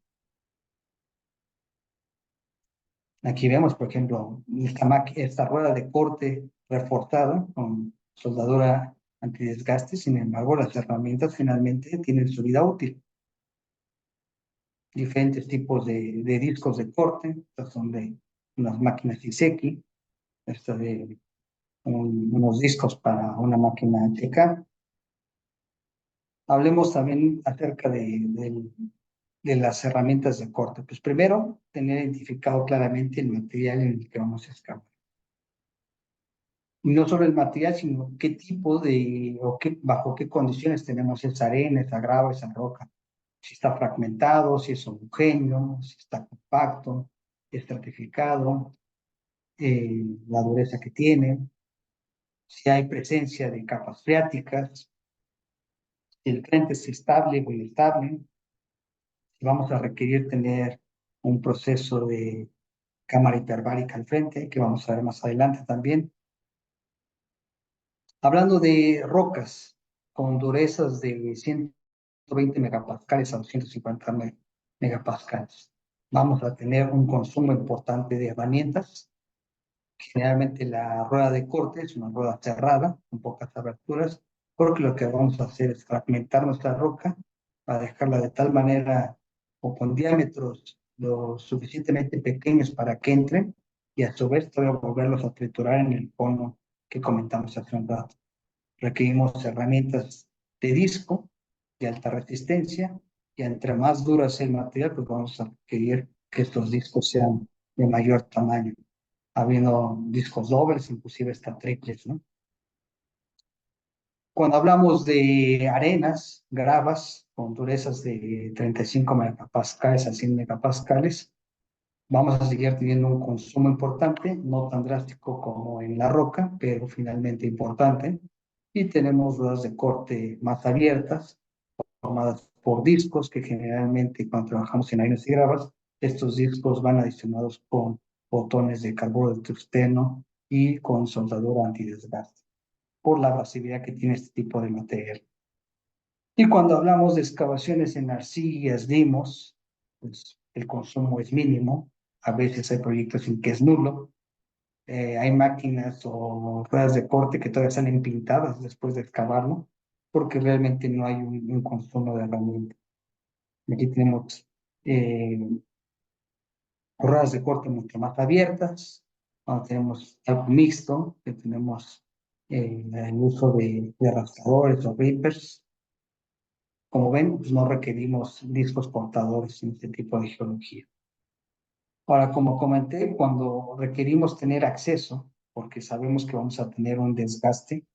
Aquí vemos, por ejemplo, esta rueda de corte reforzada con soldadura antidesgaste. Sin embargo, las herramientas finalmente tienen su vida útil. Diferentes tipos de discos de corte, estas son de unas máquinas Iseki, unos discos para una máquina ATK. Hablemos también acerca de las herramientas de corte. Pues primero, tener identificado claramente el material en el que vamos a excavar. Y no solo el material, sino qué tipo bajo qué condiciones tenemos esa arena, esa grava, esa roca. Si está fragmentado, si es homogéneo, si está compacto, estratificado, la dureza que tiene, si hay presencia de capas freáticas, si el frente es estable o inestable, si vamos a requerir tener un proceso de cámara hiperbárica al frente, que vamos a ver más adelante también. Hablando de rocas con durezas de 120 megapascales a 250 megapascales, vamos a tener un consumo importante de herramientas. Generalmente la rueda de corte es una rueda cerrada, con pocas aberturas, porque lo que vamos a hacer es fragmentar nuestra roca para dejarla de tal manera o con diámetros lo suficientemente pequeños para que entren y a su vez todavía volverlos a triturar en el cono que comentamos hace un rato. Requerimos herramientas de disco de alta resistencia y entre más duro es el material, pues vamos a requerir que estos discos sean de mayor tamaño, habiendo discos dobles, inclusive hasta triples, ¿no? Cuando hablamos de arenas, gravas con durezas de 35 megapascales a 100 megapascales, vamos a seguir teniendo un consumo importante, no tan drástico como en la roca, pero finalmente importante. Y tenemos ruedas de corte más abiertas, formadas por discos, que generalmente cuando trabajamos en arenas y gravas, estos discos van adicionados con botones de carburo de tungsteno y con soldadura antidesgaste, por la abrasividad que tiene este tipo de material. Y cuando hablamos de excavaciones en arcillas, limos, pues el consumo es mínimo. A veces hay proyectos en que es nulo. Hay máquinas o ruedas de corte que todavía salen pintadas después de excavarlo, porque realmente no hay un consumo de herramienta. Aquí tenemos eh, ruedas de corte mucho más abiertas. Cuando tenemos algo mixto, que tenemos el uso de rastradores o reapers. Como ven, pues no requerimos discos portadores en este tipo de geología. Ahora, como comenté, cuando requerimos tener acceso, porque sabemos que vamos a tener un desgaste,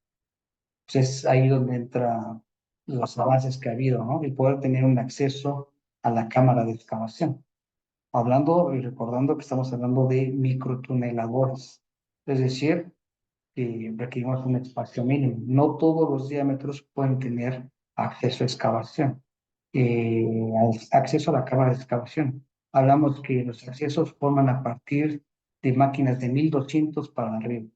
pues es ahí donde entran los avances que ha habido, ¿no? El poder tener un acceso a la cámara de excavación. Hablando y recordando que estamos hablando de microtuneladores, es decir, que requerimos un espacio mínimo. No todos los diámetros pueden tener acceso a excavación, acceso a la cámara de excavación. Hablamos que los accesos forman a partir de máquinas de 1200 para arriba.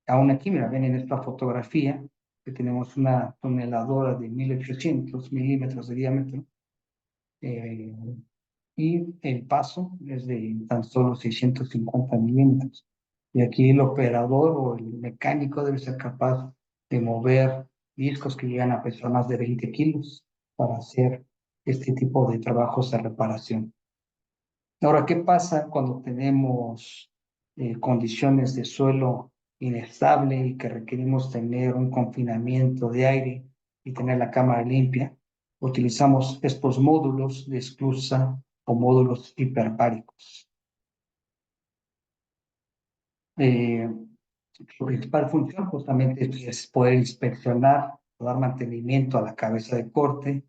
Aún aquí, mira, ven en esta fotografía que tenemos una tuneladora de 1800 milímetros de diámetro eh, y el paso es de tan solo 650 milímetros. Y aquí el operador o el mecánico debe ser capaz de mover discos que llegan a pesar más de 20 kilos para hacer este tipo de trabajos de reparación. Ahora, ¿qué pasa cuando tenemos condiciones de suelo inestable y que requerimos tener un confinamiento de aire y tener la cámara limpia? Utilizamos estos módulos de esclusa o módulos hiperbáricos. Su principal función justamente es poder inspeccionar o dar mantenimiento a la cabeza de corte,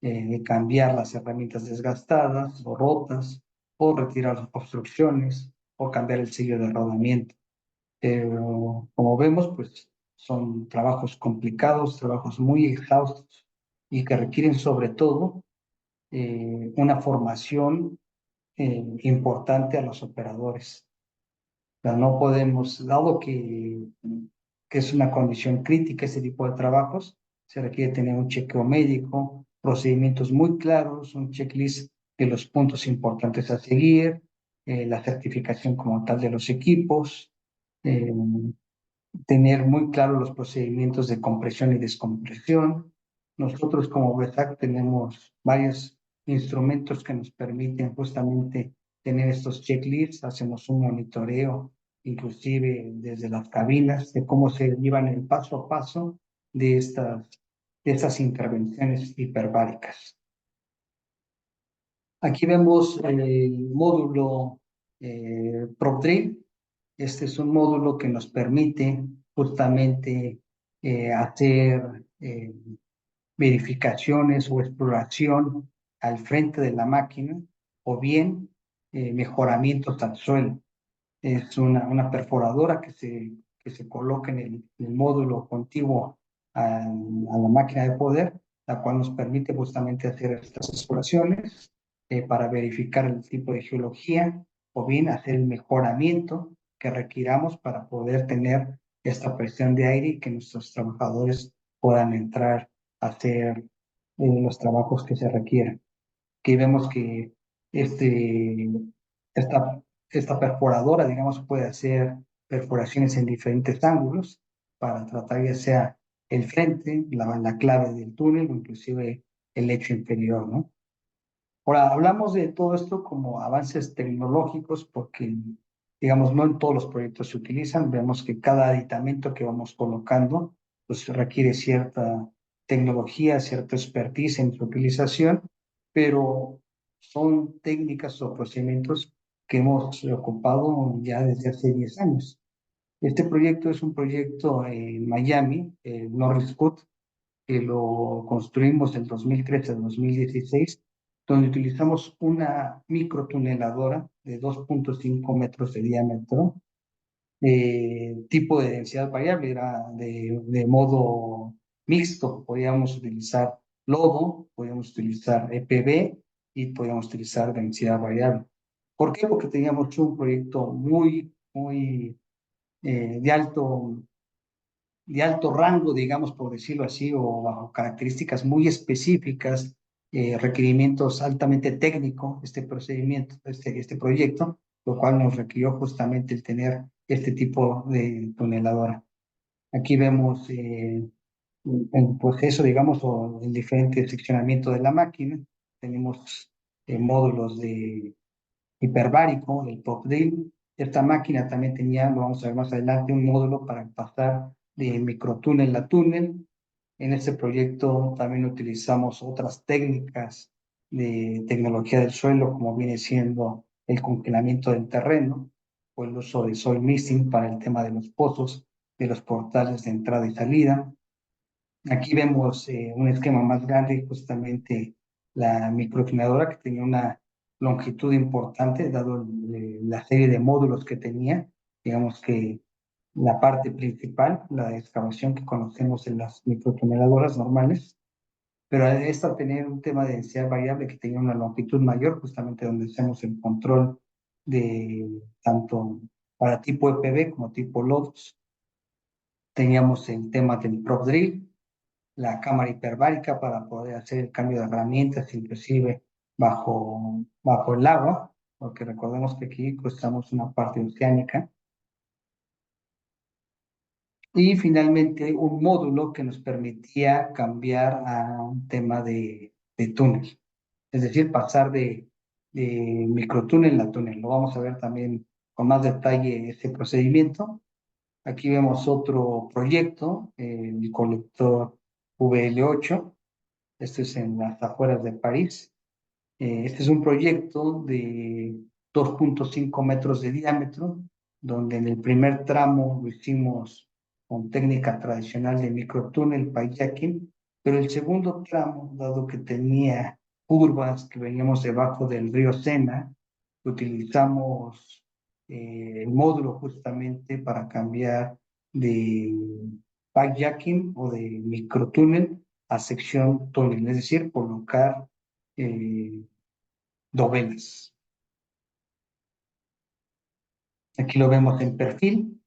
de cambiar las herramientas desgastadas o rotas, o retirar obstrucciones, o cambiar el sello de rodamiento. Pero como vemos, pues son trabajos complicados, trabajos muy exhaustos y que requieren sobre todo una formación importante a los operadores. Sea, no podemos, dado que es una condición crítica ese tipo de trabajos, se requiere tener un chequeo médico, procedimientos muy claros, un checklist de los puntos importantes a seguir, la certificación como tal de los equipos, eh, tener muy claros los procedimientos de compresión y descompresión. Nosotros como BESAC tenemos varios instrumentos que nos permiten justamente tener estos checklists, hacemos un monitoreo inclusive desde las cabinas, de cómo se llevan el paso a paso de estas intervenciones hiperbáricas. Aquí vemos el módulo PropDrill. Este es un módulo que nos permite justamente hacer verificaciones o exploración al frente de la máquina o bien mejoramientos al suelo. Es una perforadora que se coloca en el módulo contiguo a la máquina de poder, la cual nos permite justamente hacer estas exploraciones para verificar el tipo de geología o bien hacer el mejoramiento que requiramos para poder tener esta presión de aire y que nuestros trabajadores puedan entrar a hacer los trabajos que se requieran. Aquí vemos que este, esta, esta perforadora, digamos, puede hacer perforaciones en diferentes ángulos para tratar ya sea el frente, la clave del túnel o inclusive el lecho inferior, ¿no? Ahora, hablamos de todo esto como avances tecnológicos porque, digamos, no en todos los proyectos se utilizan. Vemos que cada aditamento que vamos colocando pues requiere cierta tecnología, cierta expertise en su utilización, pero son técnicas o procedimientos que hemos ocupado ya desde hace 10 años. Este proyecto es un proyecto en Miami, Norris Scott, que lo construimos del 2013 al 2016, donde utilizamos una microtuneladora de 2.5 metros de diámetro, tipo de densidad variable, era de modo mixto, podíamos utilizar lodo, podíamos utilizar EPB y podíamos utilizar densidad variable. ¿Por qué? Porque teníamos un proyecto muy de alto rango, digamos, por decirlo así, o bajo características muy específicas, requerimientos altamente técnicos, este procedimiento, este proyecto, lo cual nos requirió justamente el tener este tipo de tuneladora. Aquí vemos el proceso, digamos, o el diferente seccionamiento de la máquina. Tenemos módulos de hiperbárico, el top drill. Esta máquina también tenía, lo vamos a ver más adelante, un módulo para pasar de microtúnel a túnel. En este proyecto también utilizamos otras técnicas de tecnología del suelo, como viene siendo el congelamiento del terreno o el uso de soil mixing para el tema de los pozos, de los portales de entrada y salida. Aquí vemos un esquema más grande, justamente la microtuneladora que tenía una longitud importante, dado la serie de módulos que tenía. Digamos que la parte principal, la excavación que conocemos en las microtuneladoras normales, pero esta tenía un tema de densidad variable que tenía una longitud mayor, justamente donde hacemos el control de tanto para tipo EPB como tipo LODOS. Teníamos el tema del prop drill, la cámara hiperbárica para poder hacer el cambio de herramientas, inclusive bajo el agua, porque recordemos que aquí cruzamos una parte oceánica. Y finalmente un módulo que nos permitía cambiar a un tema de túnel, es decir, pasar de microtúnel a túnel. Lo vamos a ver también con más detalle ese procedimiento. Aquí vemos otro proyecto, el colector VL8. Esto es en las afueras de París. Este es un proyecto de 2.5 metros de diámetro, donde en el primer tramo lo hicimos con técnica tradicional de microtúnel, pipejacking, pero el segundo tramo, dado que tenía curvas que veníamos debajo del río Sena, utilizamos el módulo justamente para cambiar de pipejacking o de microtúnel a sección túnel, es decir, colocar eh, dovelas. Aquí lo vemos en perfil,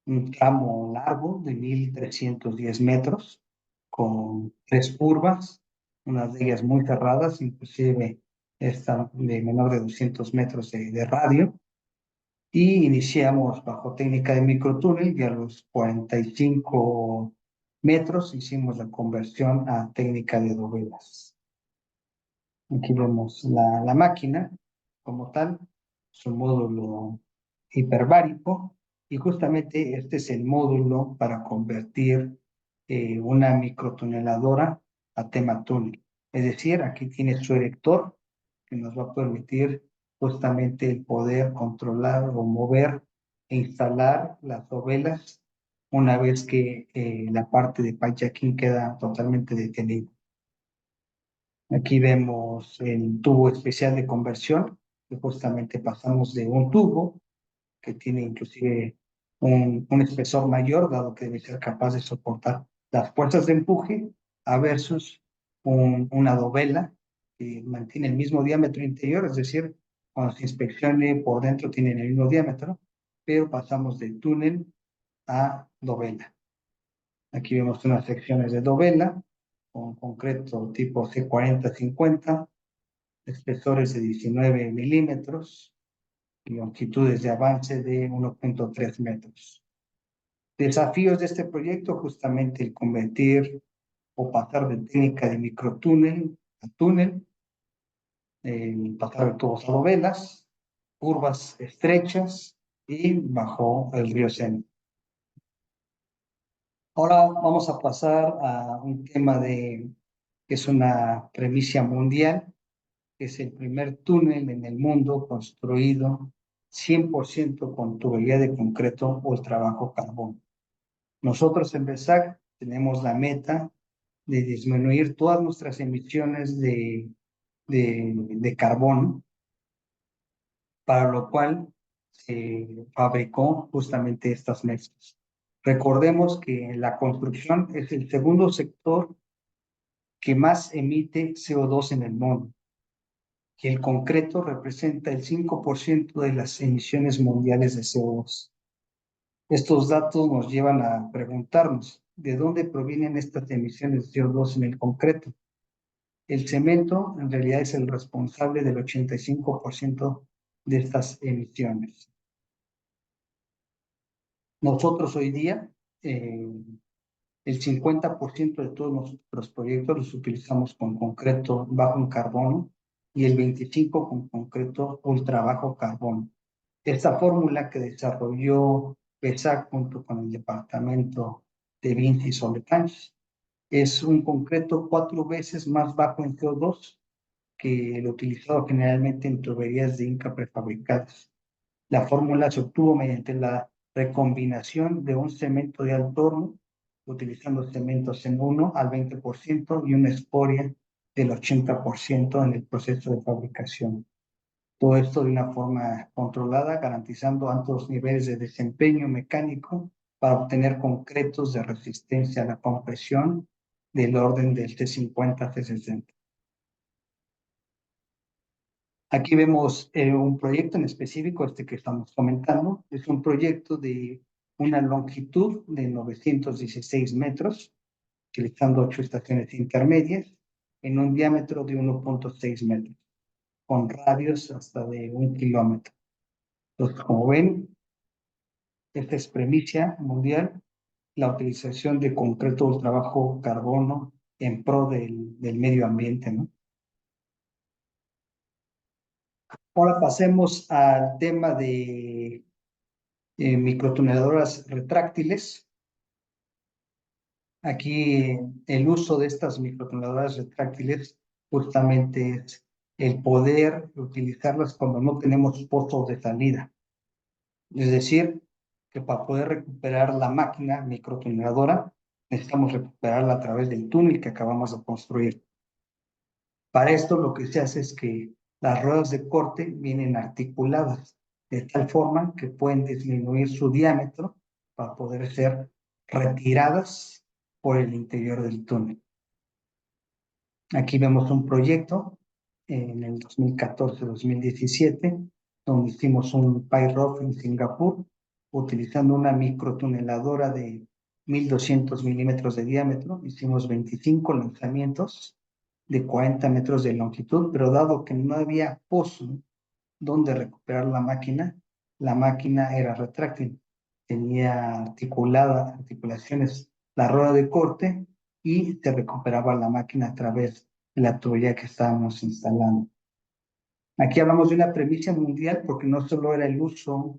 un tramo largo de 1.310 metros, con 3 curvas, unas de ellas muy cerradas, inclusive esta de menor de 200 metros de radio, y iniciamos bajo técnica de microtúnel y a los 45 metros hicimos la conversión a técnica de dovelas. Aquí vemos la máquina como tal, su módulo hiperbárico. Y justamente este es el módulo para convertir una microtuneladora a tema túnel. Es decir, aquí tiene su erector que nos va a permitir justamente el poder controlar o mover e instalar las dovelas una vez que la parte de pipejacking queda totalmente detenida. Aquí vemos el tubo especial de conversión, que justamente pasamos de un tubo que tiene inclusive un espesor mayor, dado que debe ser capaz de soportar las fuerzas de empuje, a versus una dovela que mantiene el mismo diámetro interior, es decir, cuando se inspeccione por dentro tienen el mismo diámetro, pero pasamos de túnel a dovela. Aquí vemos unas secciones de dovela con concreto tipo C40-50, espesores de 19 milímetros y longitudes de avance de 1.3 metros. Desafíos de este proyecto, justamente el convertir o pasar de técnica de microtúnel a túnel, pasar de tubos a dovelas, curvas estrechas y bajo el río Sena. Ahora vamos a pasar a un tema que es una premisa mundial, que es el primer túnel en el mundo construido 100% con tubería de concreto ultra bajo carbono. Nosotros en BESAC tenemos la meta de disminuir todas nuestras emisiones de carbono, para lo cual se fabricó justamente estas mezclas. Recordemos que la construcción es el segundo sector que más emite CO2 en el mundo, y el concreto representa el 5% de las emisiones mundiales de CO2. Estos datos nos llevan a preguntarnos, ¿de dónde provienen estas emisiones de CO2 en el concreto? El cemento en realidad es el responsable del 85% de estas emisiones. Nosotros hoy día, el 50% de todos nuestros proyectos los utilizamos con concreto bajo en carbono y el 25% con concreto ultra bajo carbono. Esta fórmula que desarrolló BESAC junto con el departamento de Vinci Soletaños es un concreto 4 veces más bajo en CO2 que el utilizado generalmente en tuberías de Inca prefabricadas. La fórmula se obtuvo mediante la recombinación de un cemento de alto horno, utilizando cementos en 1 al 20% y una escoria del 80% en el proceso de fabricación. Todo esto de una forma controlada, garantizando altos niveles de desempeño mecánico para obtener concretos de resistencia a la compresión del orden del T50 T60. Aquí vemos un proyecto en específico, este que estamos comentando. Es un proyecto de una longitud de 916 metros, utilizando 8 estaciones intermedias, en un diámetro de 1.6 metros, con radios hasta de 1 kilómetro. Entonces, como ven, esta es premisa mundial, la utilización de concreto ultra bajo carbono en pro del medio ambiente, ¿no? Ahora pasemos al tema de microtuneadoras retráctiles. Aquí el uso de estas microtuneadoras retráctiles justamente es el poder utilizarlas cuando no tenemos pozos de salida. Es decir, que para poder recuperar la máquina microtuneadora, necesitamos recuperarla a través del túnel que acabamos de construir. Para esto lo que se hace es que las ruedas de corte vienen articuladas de tal forma que pueden disminuir su diámetro para poder ser retiradas por el interior del túnel. Aquí vemos un proyecto en el 2014-2017, donde hicimos un PyROF en Singapur, utilizando una microtuneladora de 1200 milímetros de diámetro. Hicimos 25 lanzamientos de 40 metros de longitud, pero dado que no había pozo donde recuperar la máquina era retráctil. Tenía articulaciones la rueda de corte y se recuperaba la máquina a través de la tubería que estábamos instalando. Aquí hablamos de una premisa mundial porque no solo era el uso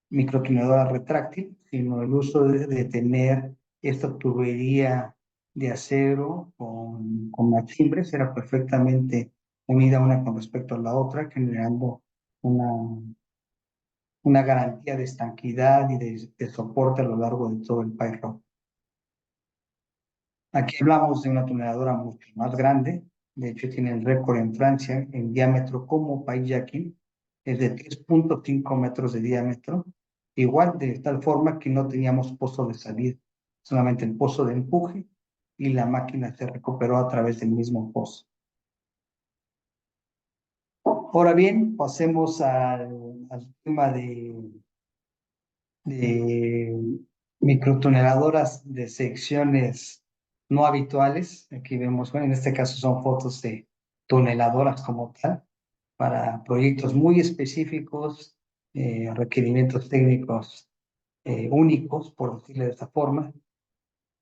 microtuneladora retráctil, sino el uso de tener esta tubería de acero con machimbres, era perfectamente unida una con respecto a la otra, generando una garantía de estanquidad y de soporte a lo largo de todo el pipe rock. Aquí hablamos de una tuneladora mucho más grande, de hecho tiene el récord en Francia en diámetro como pipe es de 3.5 metros de diámetro, igual de tal forma que no teníamos pozo de salida, solamente el pozo de empuje y la máquina se recuperó a través del mismo pozo. Ahora bien, pasemos al tema de microtoneladoras de secciones no habituales. Aquí vemos, bueno, en este caso son fotos de toneladoras como tal, para proyectos muy específicos, requerimientos técnicos únicos, por decirlo de esta forma,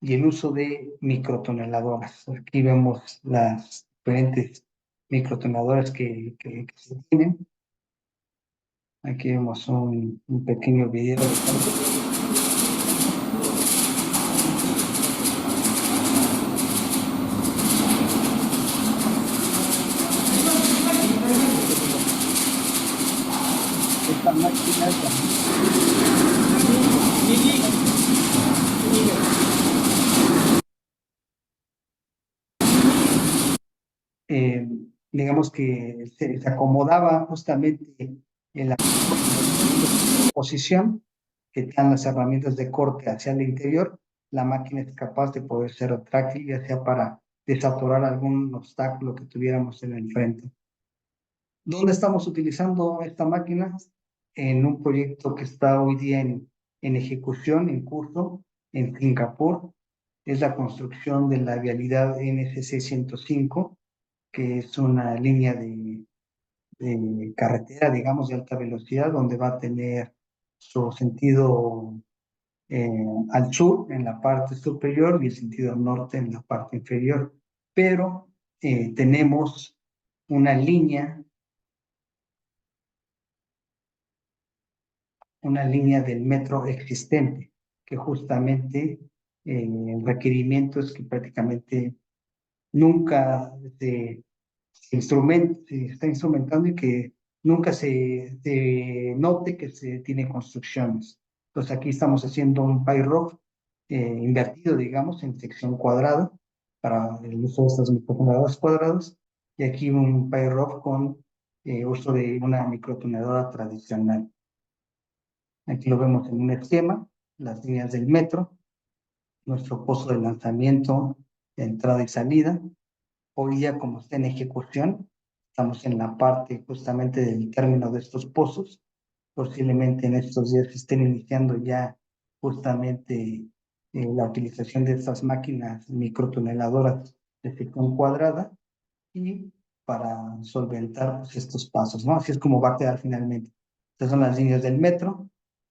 y el uso de microtoneladoras. Aquí vemos las diferentes microtoneladoras que se tienen. Aquí vemos un pequeño video. Esta máquina digamos que se acomodaba justamente en la posición que dan las herramientas de corte hacia el interior. La máquina es capaz de poder ser retráctil, ya sea para desaturar algún obstáculo que tuviéramos en el frente. ¿Dónde estamos utilizando esta máquina? En un proyecto que está hoy día en ejecución, en curso, en Singapur. Es la construcción de la vialidad NSC 105, que es una línea de carretera, digamos, de alta velocidad, donde va a tener su sentido al sur en la parte superior y el sentido norte en la parte inferior. Pero tenemos una línea del metro existente, que justamente el requerimiento es que prácticamente nunca se está instrumentando y que nunca se note que se tiene construcciones. Entonces aquí estamos haciendo un pie rock invertido, digamos, en sección cuadrada para el uso de estas microtoneladoras cuadradas, y aquí un pie rock con uso de una microtonelada tradicional. Aquí lo vemos en un esquema, las líneas del metro, nuestro pozo de lanzamiento, de entrada y salida. Hoy día, como está en ejecución, estamos en la parte justamente del término de estos pozos. Posiblemente en estos días se estén iniciando ya justamente la utilización de estas máquinas microtoneladoras de sección cuadrada y para solventar pues, estos pasos, ¿no? Así es como va a quedar finalmente. Estas son las líneas del metro,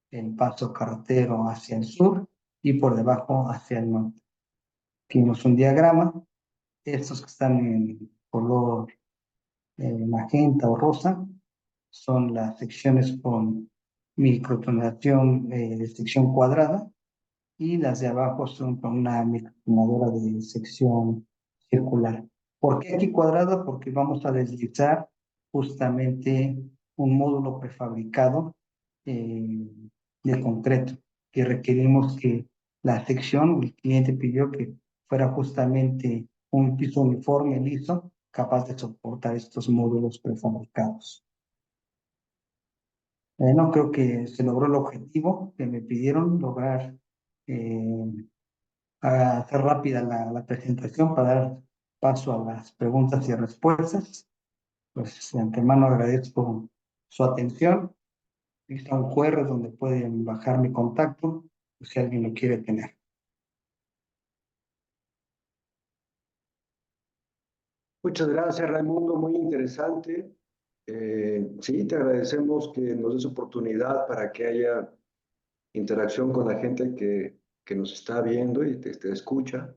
el paso carretero hacia el sur y por debajo hacia el norte. Aquí vemos un diagrama. Estos que están en color magenta o rosa son las secciones con microtonelación de sección cuadrada, y las de abajo son con una microtonadora de sección circular. ¿Por qué aquí cuadrada? Porque vamos a deslizar justamente un módulo prefabricado de concreto, que requerimos que la sección, el cliente pidió que fuera justamente un piso uniforme, liso, capaz de soportar estos módulos prefabricados. No creo que se logró el objetivo que me pidieron, lograr hacer rápida la presentación para dar paso a las preguntas y respuestas. Pues de antemano agradezco su atención. Aquí está un QR donde pueden bajar mi contacto, pues, si alguien lo quiere tener. Muchas gracias, Raimundo, muy interesante. Sí, te agradecemos que nos des oportunidad para que haya interacción con la gente que nos está viendo y te escucha.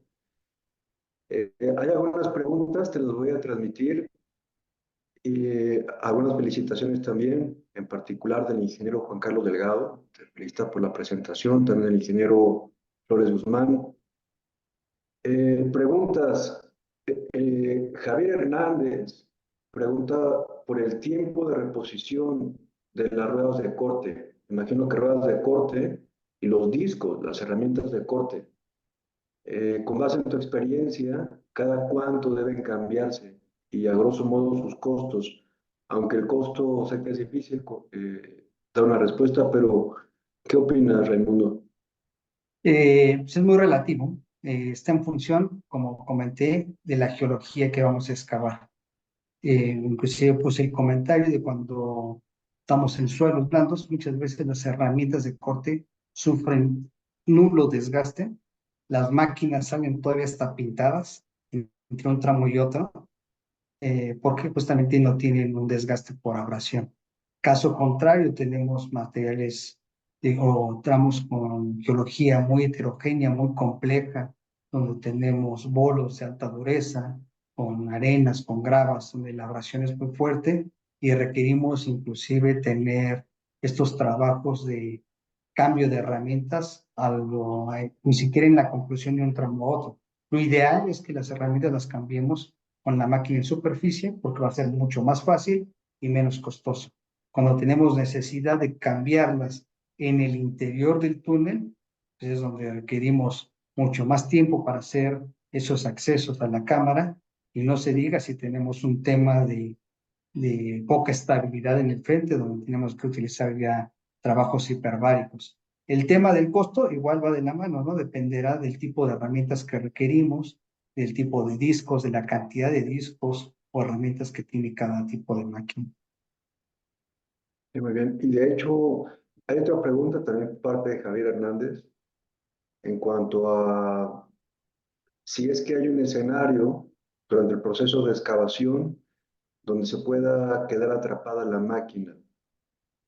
Hay algunas preguntas, te las voy a transmitir, y algunas felicitaciones también. en particular del ingeniero Juan Carlos Delgado. Te felicito por la presentación, también del ingeniero Flores Guzmán. Preguntas. Javier Hernández pregunta por el tiempo de reposición de las ruedas de corte. Imagino que ruedas de corte y los discos, las herramientas de corte. Con base en tu experiencia, ¿cada cuánto deben cambiarse? Y a grosso modo sus costos. Aunque el costo sé que es difícil dar una respuesta, pero ¿qué opinas, Raimundo? Pues es muy relativo. Está en función, como comenté, de la geología que vamos a excavar. Inclusive puse el comentario de cuando estamos en suelos blandos, muchas veces las herramientas de corte sufren nulo desgaste, las máquinas salen todavía hasta pintadas entre un tramo y otro, porque justamente no tienen un desgaste por abrasión. Caso contrario, tenemos materiales o tramos con geología muy heterogénea, muy compleja, donde tenemos bolos de alta dureza, con arenas, con gravas, donde la abrasión es muy fuerte y requerimos inclusive tener estos trabajos de cambio de herramientas, ni siquiera en la conclusión de un tramo a otro. Lo ideal es que las herramientas las cambiemos con la máquina en superficie porque va a ser mucho más fácil y menos costoso. Cuando tenemos necesidad de cambiarlas en el interior del túnel, pues es donde requerimos mucho más tiempo para hacer esos accesos a la cámara y no se diga si tenemos un tema de poca estabilidad en el frente, donde tenemos que utilizar ya trabajos hiperbáricos. El tema del costo igual va de la mano, ¿no? Dependerá del tipo de herramientas que requerimos, del tipo de discos, de la cantidad de discos o herramientas que tiene cada tipo de máquina. Sí, muy bien. Y de hecho, hay otra pregunta también por parte de Javier Hernández en cuanto a si es que hay un escenario durante el proceso de excavación donde se pueda quedar atrapada la máquina.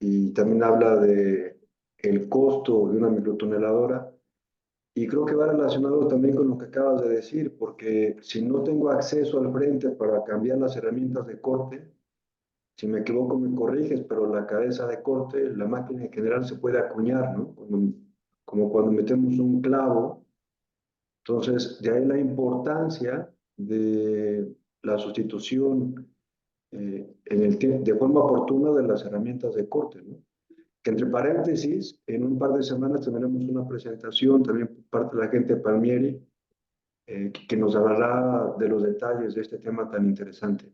Y también habla de el costo de una microtuneladora. Y creo que va relacionado también con lo que acabas de decir, porque si no tengo acceso al frente para cambiar las herramientas de corte, si me equivoco me corriges, pero la cabeza de corte, la máquina en general se puede acuñar, ¿no? Como cuando metemos un clavo. Entonces, de ahí la importancia de la sustitución de forma oportuna de las herramientas de corte, ¿no? Que entre paréntesis, en un par de semanas tendremos una presentación también por parte de la gente de Palmieri, que nos hablará de los detalles de este tema tan interesante.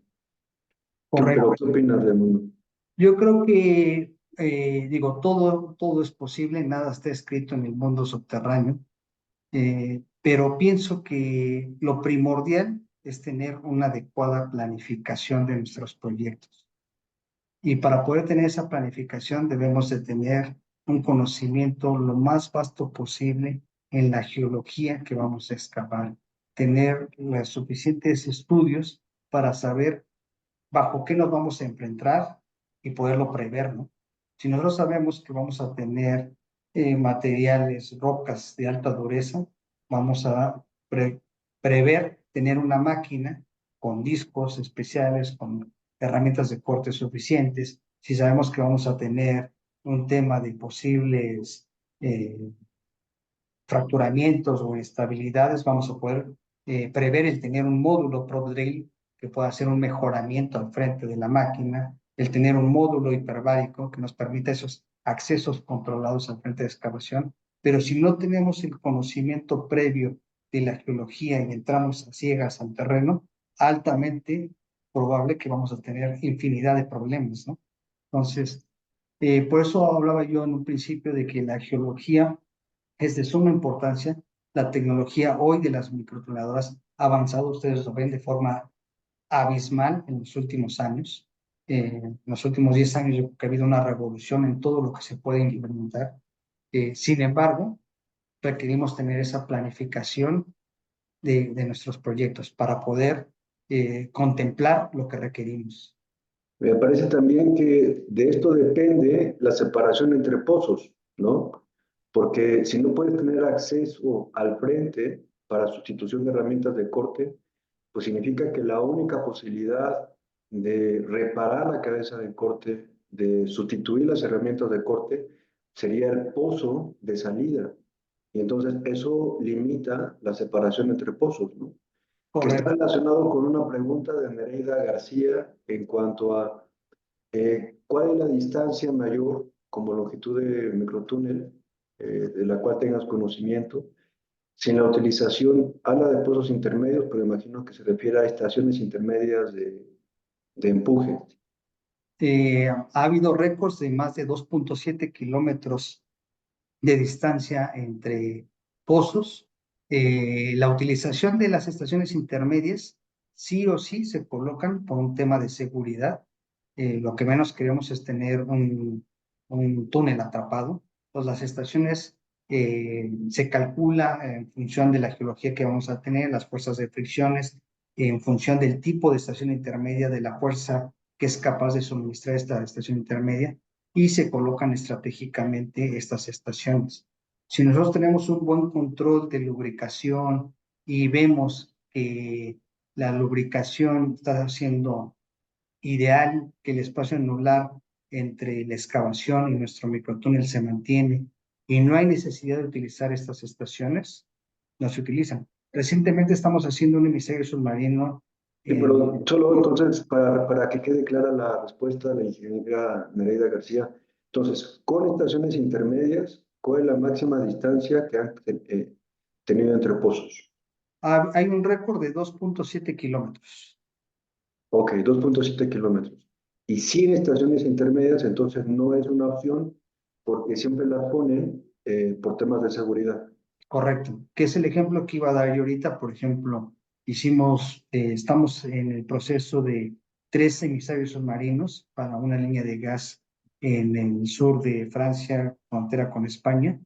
Pero, Correcto. ¿qué opinas del mundo? Yo creo que, digo, todo es posible, nada está escrito en el mundo subterráneo, pero pienso que lo primordial es tener una adecuada planificación de nuestros proyectos. Y para poder tener esa planificación debemos de tener un conocimiento lo más vasto posible en la geología que vamos a excavar, tener los suficientes estudios para saber bajo qué nos vamos a enfrentar y poderlo prever, ¿no? Si nosotros sabemos que vamos a tener materiales, rocas de alta dureza, vamos a prever tener una máquina con discos especiales, con herramientas de corte suficientes. Si sabemos que vamos a tener un tema de posibles eh, fracturamientos o inestabilidades, vamos a poder prever el tener un módulo ProDrill que pueda hacer un mejoramiento al frente de la máquina, el tener un módulo hiperbárico que nos permita esos accesos controlados al frente de excavación, pero si no tenemos el conocimiento previo de la geología y entramos a ciegas al terreno, altamente probable que vamos a tener infinidad de problemas, ¿no? Entonces, por eso hablaba yo en un principio de que la geología es de suma importancia. La tecnología hoy de las microtuneadoras ha avanzado, ustedes lo ven de forma abismal en los últimos años. En los últimos 10 años yo creo que ha habido una revolución en todo lo que se puede implementar. Sin embargo, requerimos tener esa planificación de nuestros proyectos para poder contemplar lo que requerimos. Me parece también que de esto depende la separación entre pozos, ¿no? Porque si no puedes tener acceso al frente para sustitución de herramientas de corte, pues significa que la única posibilidad de reparar la cabeza de corte de sustituir las herramientas de corte sería el pozo de salida. Y entonces eso limita la separación entre pozos, ¿no? Que está Correcto. relacionado con una pregunta de Nereida García en cuanto a cuál es la distancia mayor como longitud de microtúnel de la cual tengas conocimiento. Sin la utilización, habla de pozos intermedios, pero imagino que se refiere a estaciones intermedias de empuje. Ha habido récords de más de 2.7 kilómetros de distancia entre pozos. La utilización de las estaciones intermedias sí o sí se colocan por un tema de seguridad. Lo que menos queremos es tener un túnel atrapado. Pues las estaciones se calcula en función de la geología que vamos a tener, las fuerzas de fricciones, en función del tipo de estación intermedia, de la fuerza que es capaz de suministrar esta estación intermedia, y se colocan estratégicamente estas estaciones. Si nosotros tenemos un buen control de lubricación y vemos que la lubricación está siendo ideal, que el espacio anular entre la excavación y nuestro microtúnel se mantiene y no hay necesidad de utilizar estas estaciones, no se utilizan. Recientemente estamos haciendo un emisario submarino. Sí, pero solo entonces, para que quede clara la respuesta de la ingeniera Nereida García, entonces, con estaciones intermedias, ¿cuál es la máxima distancia que han tenido entre pozos? Hay un récord de 2.7 kilómetros. Ok, 2.7 kilómetros. Y sin estaciones intermedias, entonces no es una opción porque siempre las ponen por temas de seguridad. Correcto, que es el ejemplo que iba a dar yo ahorita. Por ejemplo, estamos en el proceso de 3 emisarios submarinos para una línea de gas en el sur de Francia, frontera con España,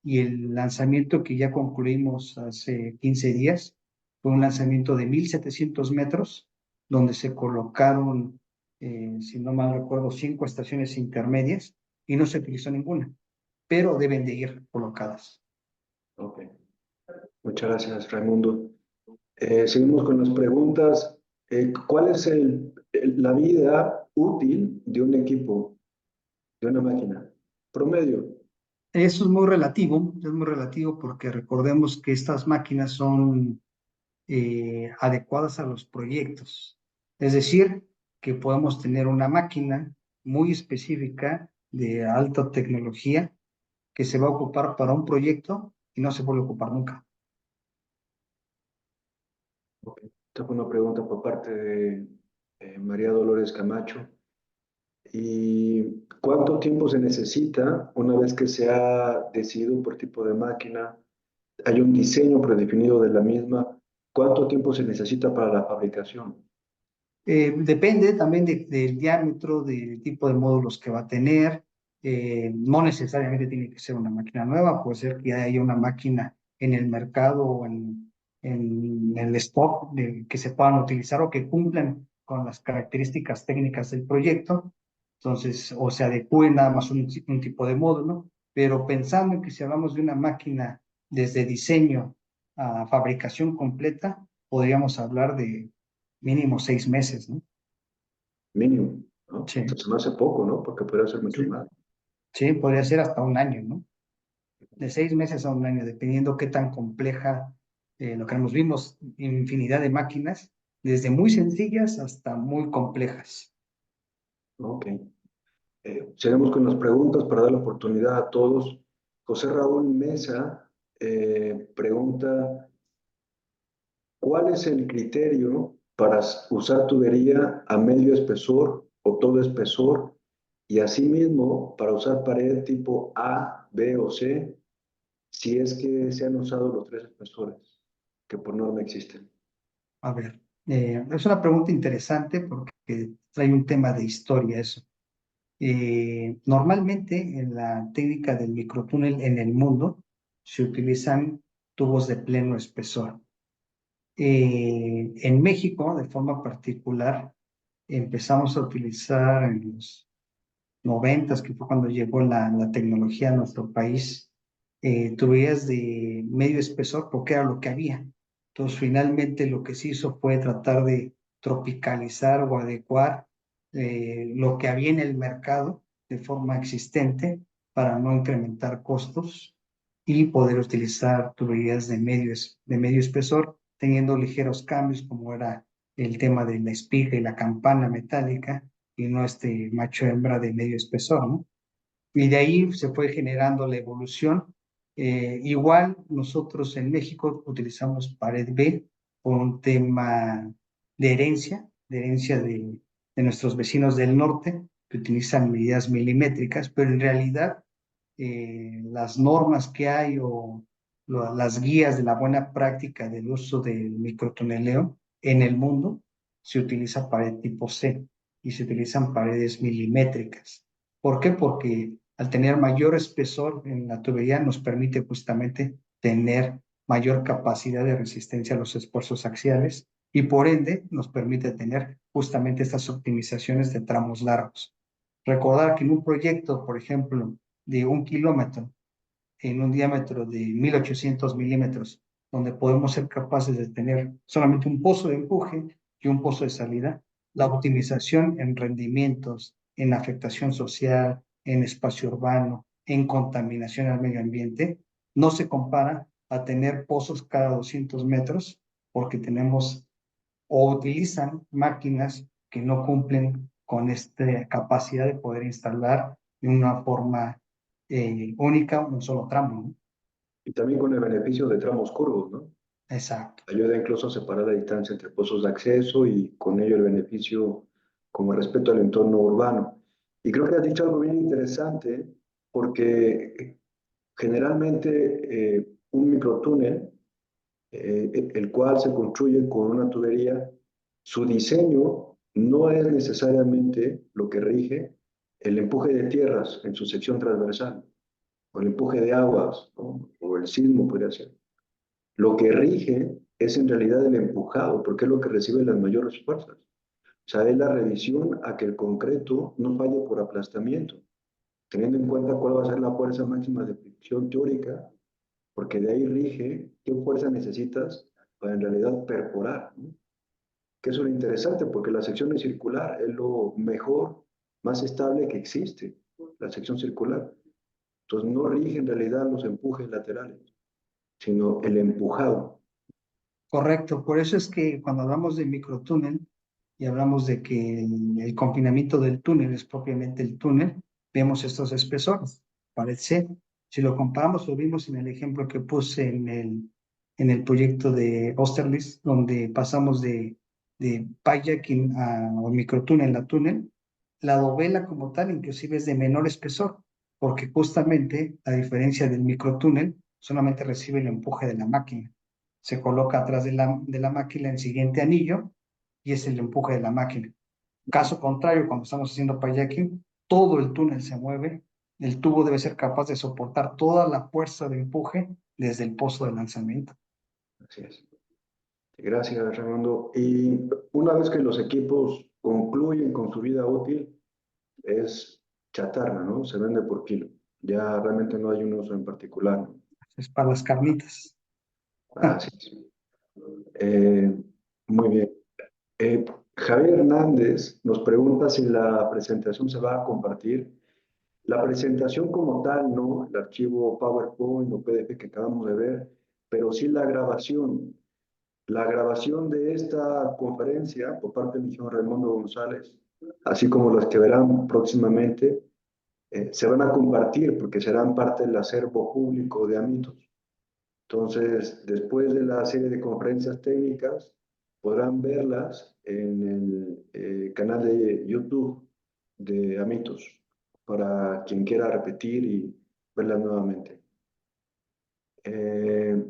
y el lanzamiento que ya concluimos hace 15 días fue un lanzamiento de 1.700 metros, donde se colocaron, si no mal recuerdo, 5 estaciones intermedias y no se utilizó ninguna, pero deben de ir colocadas. Ok, muchas gracias, Raimundo. Seguimos con las preguntas. ¿Cuál es la vida útil de un equipo, de una máquina? Promedio. Eso es muy relativo porque recordemos que estas máquinas son adecuadas a los proyectos. Es decir, que podemos tener una máquina muy específica de alta tecnología que se va a ocupar para un proyecto y no se vuelve a ocupar nunca. Ok. Tengo una pregunta por parte de María Dolores Camacho. ¿Y cuánto tiempo se necesita una vez que se ha decidido por tipo de máquina? Hay un diseño predefinido de la misma. ¿Cuánto tiempo se necesita para la fabricación? Depende también del diámetro, del tipo de módulos que va a tener. No necesariamente tiene que ser una máquina nueva, puede ser que haya una máquina en el mercado o en el stock que se puedan utilizar o que cumplan con las características técnicas del proyecto. Entonces, o se adecue nada más un tipo de módulo, pero pensando en que si hablamos de una máquina desde diseño a fabricación completa, podríamos hablar de mínimo 6 meses, ¿no? Mínimo, ¿no? Sí, Entonces no hace poco, ¿no? Porque podría ser mucho sí, más. sí, podría ser hasta un año, ¿no? De 6 meses a un año, dependiendo qué tan compleja, lo que nos vimos, infinidad de máquinas, desde muy sencillas hasta muy complejas. Ok. Seguimos con las preguntas para dar la oportunidad a todos. José Raúl Mesa pregunta, ¿cuál es el criterio para usar tubería a medio espesor o todo espesor? Y asimismo, para usar pared tipo A, B o C, si es que se han usado los tres espesores que por norma existen. A ver, es una pregunta interesante porque trae un tema de historia eso. Normalmente en la técnica del microtúnel en el mundo se utilizan tubos de pleno espesor. En México, de forma particular, empezamos a utilizar en los 90, que fue cuando llegó la tecnología a nuestro país, tuberías de medio espesor porque era lo que había. Entonces, finalmente lo que se hizo fue tratar de tropicalizar o adecuar lo que había en el mercado de forma existente para no incrementar costos y poder utilizar tuberías de medio espesor, teniendo ligeros cambios como era el tema de la espiga y la campana metálica y no este macho hembra de medio espesor, ¿no? Y de ahí se fue generando la evolución. Igual nosotros en México utilizamos pared B por un tema de herencia de nuestros vecinos del norte, que utilizan medidas milimétricas, pero en realidad las normas que hay o las guías de la buena práctica del uso del microtuneleo en el mundo, se utiliza pared tipo C y se utilizan paredes milimétricas. ¿Por qué? Porque al tener mayor espesor en la tubería nos permite justamente tener mayor capacidad de resistencia a los esfuerzos axiales y por ende nos permite tener justamente estas optimizaciones de tramos largos. Recordar que en un proyecto, por ejemplo, de 1 kilómetro en un diámetro de 1800 milímetros, donde podemos ser capaces de tener solamente un pozo de empuje y un pozo de salida, la optimización en rendimientos, en afectación social, en espacio urbano, en contaminación al medio ambiente, no se compara a tener pozos cada 200 metros, porque tenemos o utilizan máquinas que no cumplen con esta capacidad de poder instalar de una forma única un solo tramo, ¿no? Y también con el beneficio de tramos curvos, ¿no? Exacto. Ayuda incluso a separar la distancia entre pozos de acceso y con ello el beneficio como respeto al entorno urbano. Y creo que has dicho algo bien interesante porque generalmente un microtúnel, el cual se construye con una tubería, su diseño no es necesariamente lo que rige el empuje de tierras en su sección transversal, o el empuje de aguas, ¿no? O el sismo podría ser. Lo que rige es en realidad el empujado, porque es lo que recibe las mayores fuerzas. O sea, es la revisión a que el concreto no falle por aplastamiento, teniendo en cuenta cuál va a ser la fuerza máxima de fricción teórica, porque de ahí rige qué fuerza necesitas para en realidad perforar, ¿no? Que eso es lo interesante, porque la sección es circular, es lo mejor, más estable que existe, la sección circular. Entonces no rige en realidad los empujes laterales, sino el empujado. Correcto, por eso es que cuando hablamos de microtúnel y hablamos de que el confinamiento del túnel es propiamente el túnel, vemos estos espesores. Parece, si lo comparamos, lo vimos en el ejemplo que puse en el proyecto de Austerlitz, donde pasamos de pipe a o microtúnel a túnel, la dovela como tal inclusive es de menor espesor, porque justamente, a diferencia del microtúnel, solamente recibe el empuje de la máquina, se coloca atrás de la máquina el siguiente anillo y es el empuje de la máquina. Caso contrario, cuando estamos haciendo kayaking, todo el túnel se mueve, el tubo debe ser capaz de soportar toda la fuerza de empuje desde el pozo de lanzamiento. Así es. Gracias, Raimundo. Y una vez que los equipos concluyen con su vida útil, es chatarra, ¿no? Se vende por kilo. Ya realmente no hay un uso en particular, ¿no? Es para las carnitas. Así es. Eh, muy bien. Javier Hernández nos pregunta si la presentación se va a compartir. La presentación como tal, no el archivo PowerPoint o PDF que acabamos de ver, pero sí la grabación. La grabación de esta conferencia por parte del ingeniero Raimundo González, así como las que verán próximamente, se van a compartir porque serán parte del acervo público de Amitos. Entonces, después de la serie de conferencias técnicas, podrán verlas en el canal de YouTube de Amitos, para quien quiera repetir y verlas nuevamente. Eh,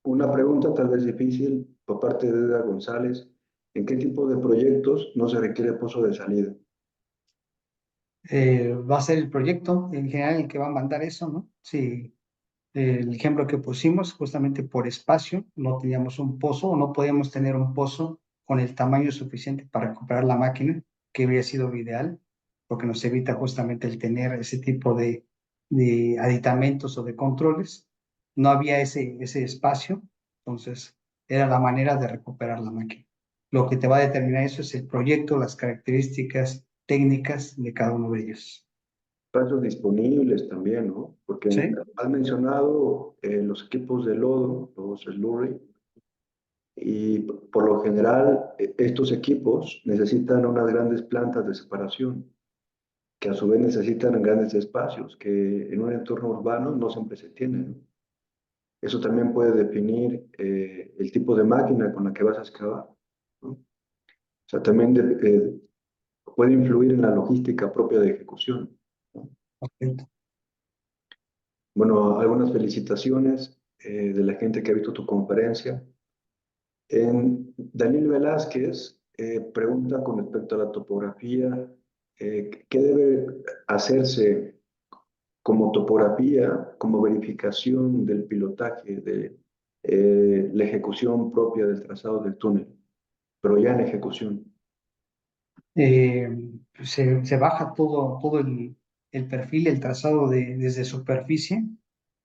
una pregunta tal vez difícil por parte de Edgar González. ¿En qué tipo de proyectos no se requiere pozo de salida? Va a ser el proyecto en general el que va a mandar eso, ¿no? Sí, el ejemplo que pusimos, justamente por espacio, no teníamos un pozo o no podíamos tener un pozo con el tamaño suficiente para recuperar la máquina, que habría sido lo ideal, porque nos evita justamente el tener ese tipo de aditamentos o de controles. No había ese espacio, entonces era la manera de recuperar la máquina. Lo que te va a determinar eso es el proyecto, las características técnicas de cada uno de ellos. Espacios disponibles también, ¿no? Porque ¿Sí? has mencionado los equipos de lodo, los slurry, y por lo general estos equipos necesitan unas grandes plantas de separación, que a su vez necesitan grandes espacios, que en un entorno urbano no siempre se tienen, ¿no? Eso también puede definir el tipo de máquina con la que vas a excavar, ¿no? O sea, también puede influir en la logística propia de ejecución, ¿no? Perfecto. Bueno, algunas felicitaciones de la gente que ha visto tu conferencia. Daniel Velázquez pregunta con respecto a la topografía, ¿qué debe hacerse como topografía, como verificación del pilotaje, de la ejecución propia del trazado del túnel, pero ya en ejecución? Eh, se baja todo el perfil, el trazado desde superficie.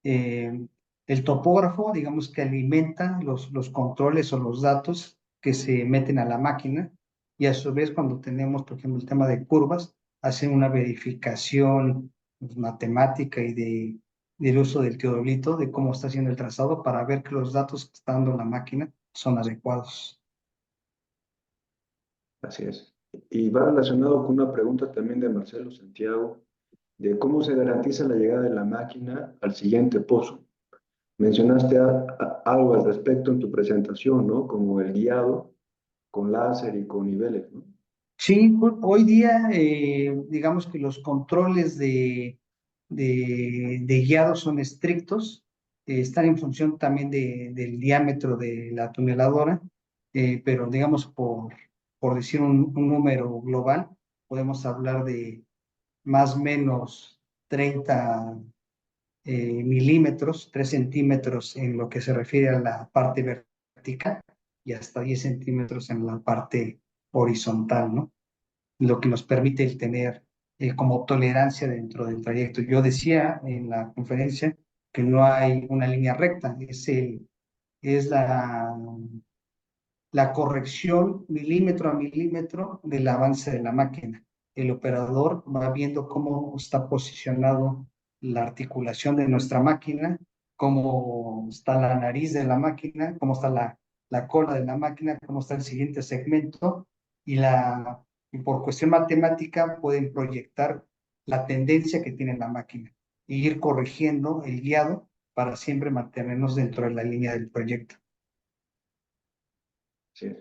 Eh, el topógrafo, digamos que alimenta los controles o los datos que se meten a la máquina y a su vez cuando tenemos, por ejemplo, el tema de curvas, hacen una verificación pues, matemática y del uso del teodolito, de cómo está haciendo el trazado para ver que los datos que está dando la máquina son adecuados. Así es. Y va relacionado con una pregunta también de Marcelo Santiago, de cómo se garantiza la llegada de la máquina al siguiente pozo. Mencionaste algo al respecto en tu presentación, ¿no? Como el guiado con láser y con niveles, ¿no? Sí, hoy día digamos que los controles de guiado son estrictos, están en función también del diámetro de la tuneladora, pero digamos por decir un número global, podemos hablar de más o menos 30 milímetros, 3 centímetros en lo que se refiere a la parte vertical y hasta 10 centímetros en la parte horizontal, ¿no? Lo que nos permite el tener como tolerancia dentro del trayecto. Yo decía en la conferencia que no hay una línea recta, es la corrección milímetro a milímetro del avance de la máquina. El operador va viendo cómo está posicionado la articulación de nuestra máquina, cómo está la nariz de la máquina, cómo está la cola de la máquina, cómo está el siguiente segmento y por cuestión matemática pueden proyectar la tendencia que tiene la máquina e ir corrigiendo el guiado para siempre mantenernos dentro de la línea del proyecto. Sí.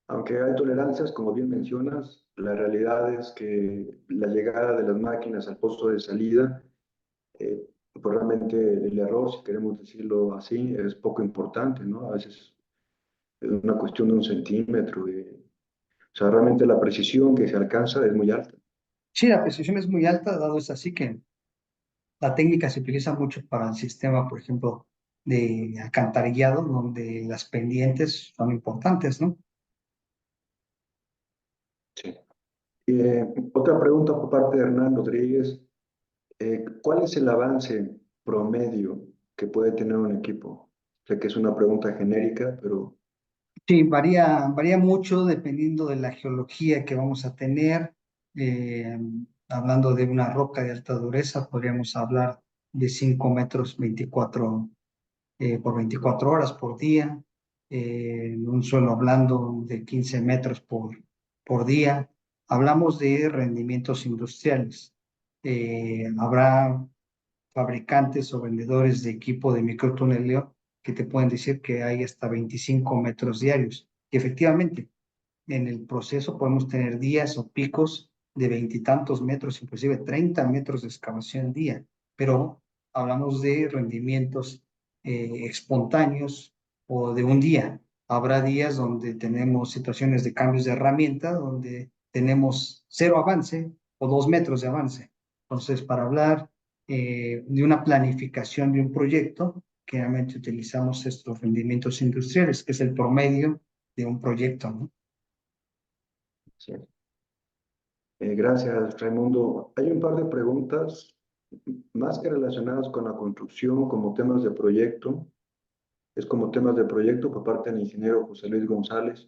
Aunque hay tolerancias, como bien mencionas, la realidad es que la llegada de las máquinas al posto de salida, eh, pues realmente el error, si queremos decirlo así, es poco importante, ¿no? A veces es una cuestión de un centímetro. O sea, realmente la precisión que se alcanza es muy alta. Sí, la precisión es muy alta, dado es así que la técnica se utiliza mucho para el sistema, por ejemplo, de alcantarillado, donde las pendientes son importantes, ¿no? Sí. Otra pregunta por parte de Hernán Rodríguez. ¿Cuál es el avance promedio que puede tener un equipo? Sé que es una pregunta genérica, pero Sí, varía mucho dependiendo de la geología que vamos a tener. Eh, Hablando de una roca de alta dureza, podríamos hablar de 5 metros 24 por 24 horas por día, un suelo blando de 15 metros por día. Hablamos de rendimientos industriales. Habrá fabricantes o vendedores de equipo de microtuneleo que te pueden decir que hay hasta 25 metros diarios. Y efectivamente, en el proceso podemos tener días o picos de veintitantos metros, inclusive 30 metros de excavación día, pero hablamos de rendimientos espontáneos o de un día. Habrá días donde tenemos situaciones de cambios de herramienta, donde tenemos cero avance o 2 metros de avance. Entonces, para hablar de una planificación de un proyecto, generalmente utilizamos estos rendimientos industriales, que es el promedio de un proyecto, ¿no? sí. Gracias, Raimundo. Hay un par de preguntas más que relacionadas con la construcción como temas de proyecto. Es como temas de proyecto por parte del ingeniero José Luis González.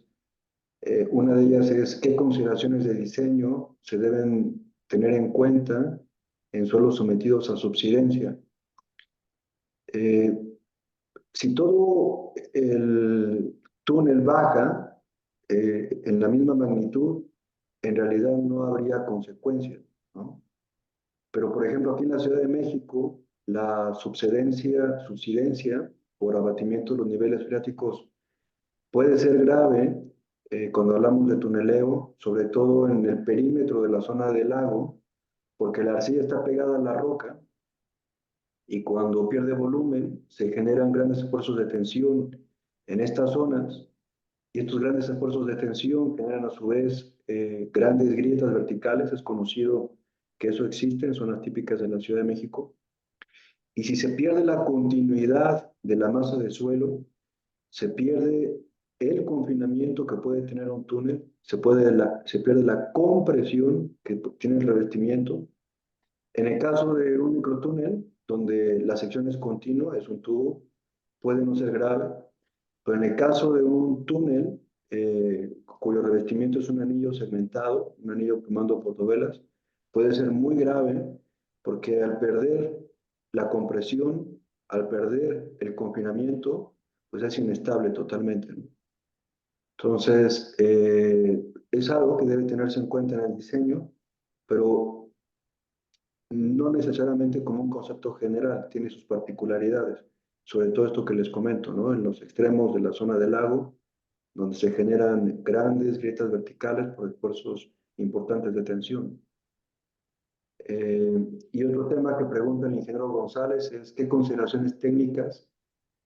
Una de ellas es qué consideraciones de diseño se deben tener en cuenta en suelos sometidos a subsidencia. Eh, si todo el túnel baja en la misma magnitud, en realidad no habría consecuencias, ¿no? Pero, por ejemplo, aquí en la Ciudad de México, la subsidencia por abatimiento de los niveles freáticos puede ser grave cuando hablamos de tuneleo, sobre todo en el perímetro de la zona del lago, porque la arcilla está pegada a la roca y cuando pierde volumen se generan grandes esfuerzos de tensión en estas zonas y estos grandes esfuerzos de tensión generan a su vez grandes grietas verticales. Es conocido que eso existe en zonas típicas de la Ciudad de México. Y si se pierde la continuidad de la masa de suelo, se pierde el confinamiento que puede tener un túnel, se pierde la compresión que tiene el revestimiento. En el caso de un microtúnel, donde la sección es continua, es un tubo, puede no ser grave, pero en el caso de un túnel cuyo revestimiento es un anillo segmentado, un anillo formando portovelas, puede ser muy grave porque al perder la compresión, al perder el confinamiento, pues es inestable totalmente, ¿no? Entonces, es algo que debe tenerse en cuenta en el diseño, pero no necesariamente como un concepto general, tiene sus particularidades, sobre todo esto que les comento, ¿no? En los extremos de la zona del lago, donde se generan grandes grietas verticales por esfuerzos importantes de tensión. Y otro tema que pregunta el ingeniero González es qué consideraciones técnicas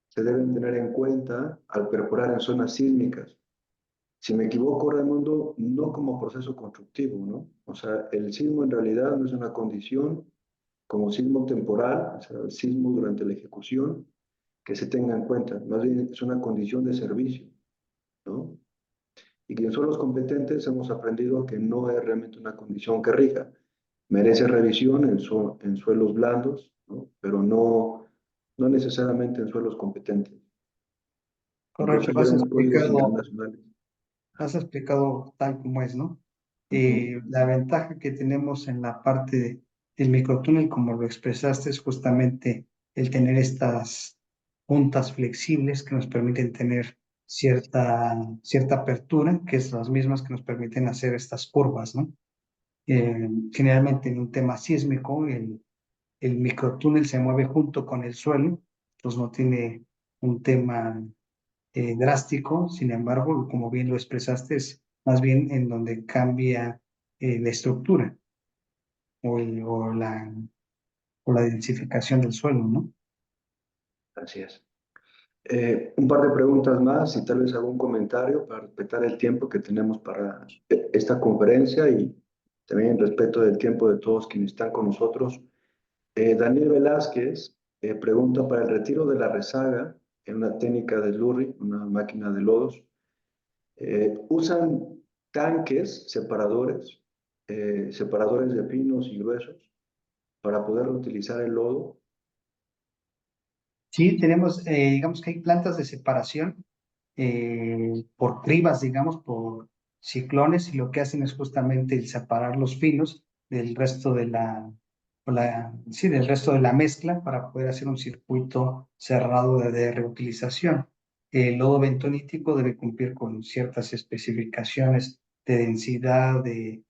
se deben tener en cuenta al perforar en zonas sísmicas. Si me equivoco, Raimundo, no como proceso constructivo, ¿no? O sea, el sismo en realidad no es una condición como sismo temporal, o sea, el sismo durante la ejecución, que se tenga en cuenta. Más bien es una condición de servicio, ¿no? Y quienes son los competentes hemos aprendido que no es realmente una condición que rija. Merece revisión en suelos blandos, ¿no? Pero no necesariamente en suelos competentes. Correcto, Incluso ya vemos códigos internacionales. lo has explicado tal como es, ¿no? Ujú. La ventaja que tenemos en la parte del microtúnel, como lo expresaste, es justamente el tener estas puntas flexibles que nos permiten tener cierta apertura, que es las mismas que nos permiten hacer estas curvas, ¿no? Generalmente en un tema sísmico, el microtúnel se mueve junto con el suelo, entonces no tiene un tema drástico. Sin embargo, como bien lo expresaste, es más bien en donde cambia la estructura o, o la densificación del suelo, ¿no? Así es. Un par de preguntas más y tal vez algún comentario para respetar el tiempo que tenemos para esta conferencia y también respeto del tiempo de todos quienes están con nosotros. Daniel Velázquez pregunta para el retiro de la rezaga en una técnica de Slurry, una máquina de lodos. ¿Usan tanques separadores de finos y gruesos para poder utilizar el lodo? Sí, tenemos, digamos que hay plantas de separación por cribas, digamos, por ciclones, y lo que hacen es justamente el separar los finos del resto de sí, del resto de la mezcla para poder hacer un circuito cerrado de reutilización. El lodo bentonítico debe cumplir con ciertas especificaciones de densidad, de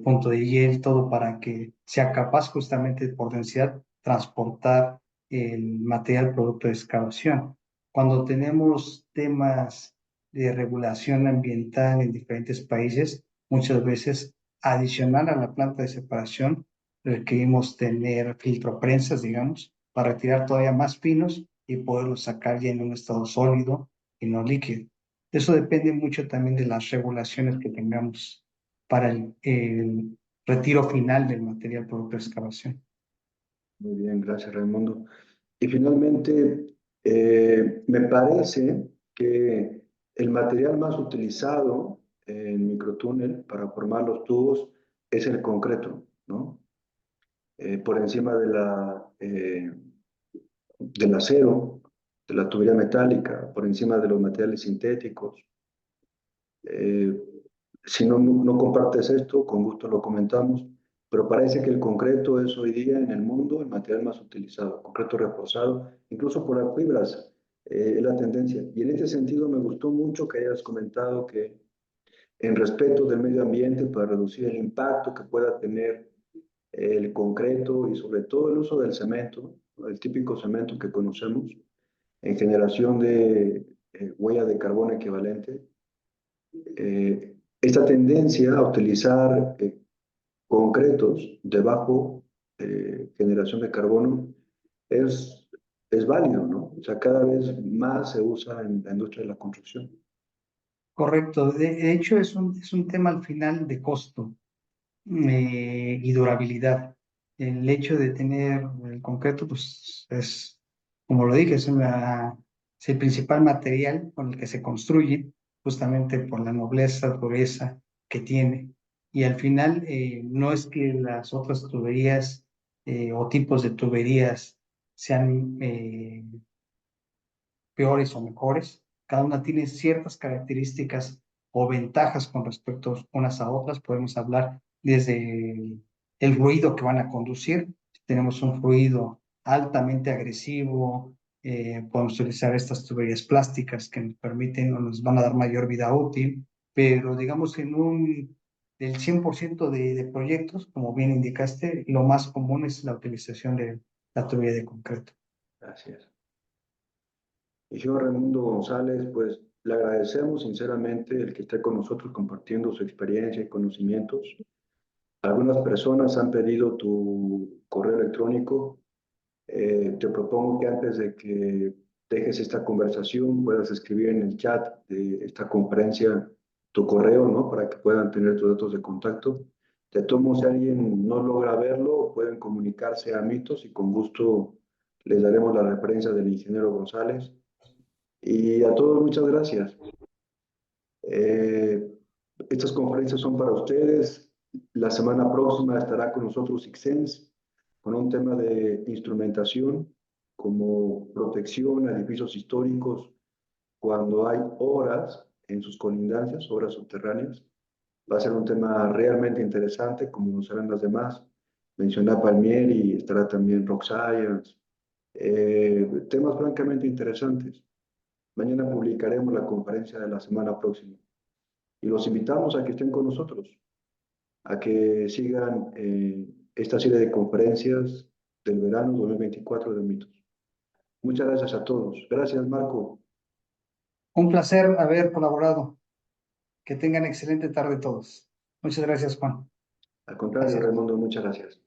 punto de hiel, todo para que sea capaz justamente por densidad transportar el material producto de excavación. Cuando tenemos temas de regulación ambiental en diferentes países, muchas veces adicional a la planta de separación, requerimos tener filtroprensas, digamos, para retirar todavía más finos y poderlos sacar ya en un estado sólido y no líquido. Eso depende mucho también de las regulaciones que tengamos para el retiro final del material producto de excavación. Muy bien, gracias Raimundo. Y finalmente, me parece que el material más utilizado en microtúnel para formar los tubos es el concreto, ¿no? Por encima del acero, de la tubería metálica, por encima de los materiales sintéticos. Si no compartes esto, con gusto lo comentamos, pero parece que el concreto es hoy día en el mundo el material más utilizado, concreto reforzado, incluso por las fibras, es la tendencia. Y en este sentido me gustó mucho que hayas comentado que en respeto del medio ambiente para reducir el impacto que pueda tener el concreto y sobre todo el uso del cemento, el típico cemento que conocemos, en generación de huella de carbono equivalente. Esta tendencia a utilizar concretos de bajo generación de carbono es, es válido, ¿no? O sea, cada vez más se usa en la industria de la construcción. Correcto. De hecho, es un tema al final de costo y durabilidad. El hecho de tener el concreto, pues es, como lo dije, es el principal material con el que se construye, justamente por la nobleza, dureza que tiene. Y al final, no es que las otras tuberías o tipos de tuberías sean peores o mejores. Cada una tiene ciertas características o ventajas con respecto unas a otras. Podemos hablar desde el ruido que van a conducir. Si tenemos un ruido altamente agresivo, podemos utilizar estas tuberías plásticas que nos permiten o nos van a dar mayor vida útil, pero digamos en del 100% de proyectos, como bien indicaste, lo más común es la utilización de la tubería de concreto. Gracias. Y yo, Raimundo González, pues le agradecemos sinceramente el que esté con nosotros compartiendo su experiencia y conocimientos. Algunas personas han pedido tu correo electrónico. Te propongo que antes de que dejes esta conversación puedas escribir en el chat de esta conferencia tu correo, ¿no? Para que puedan tener tus datos de contacto. De todos modos, si alguien no logra verlo, pueden comunicarse a Mitos y con gusto les daremos la referencia del ingeniero González. Y a todos, muchas gracias. Eh, Estas conferencias son para ustedes. La semana próxima estará con nosotros Ixens con un tema de instrumentación como protección a edificios históricos cuando hay obras en sus colindancias, obras subterráneas. Va a ser un tema realmente interesante, como lo serán las demás. Mencioné Palmieri, estará también Rock Science. Temas francamente interesantes. Mañana publicaremos la conferencia de la semana próxima y los invitamos a que estén con nosotros, a que sigan esta serie de conferencias del verano 2024 de Mitos. Muchas gracias a todos. Gracias, Marco. Un placer haber colaborado. Que tengan excelente tarde todos. Muchas gracias, Juan. Al contrario, Gracias. Raimundo, muchas gracias.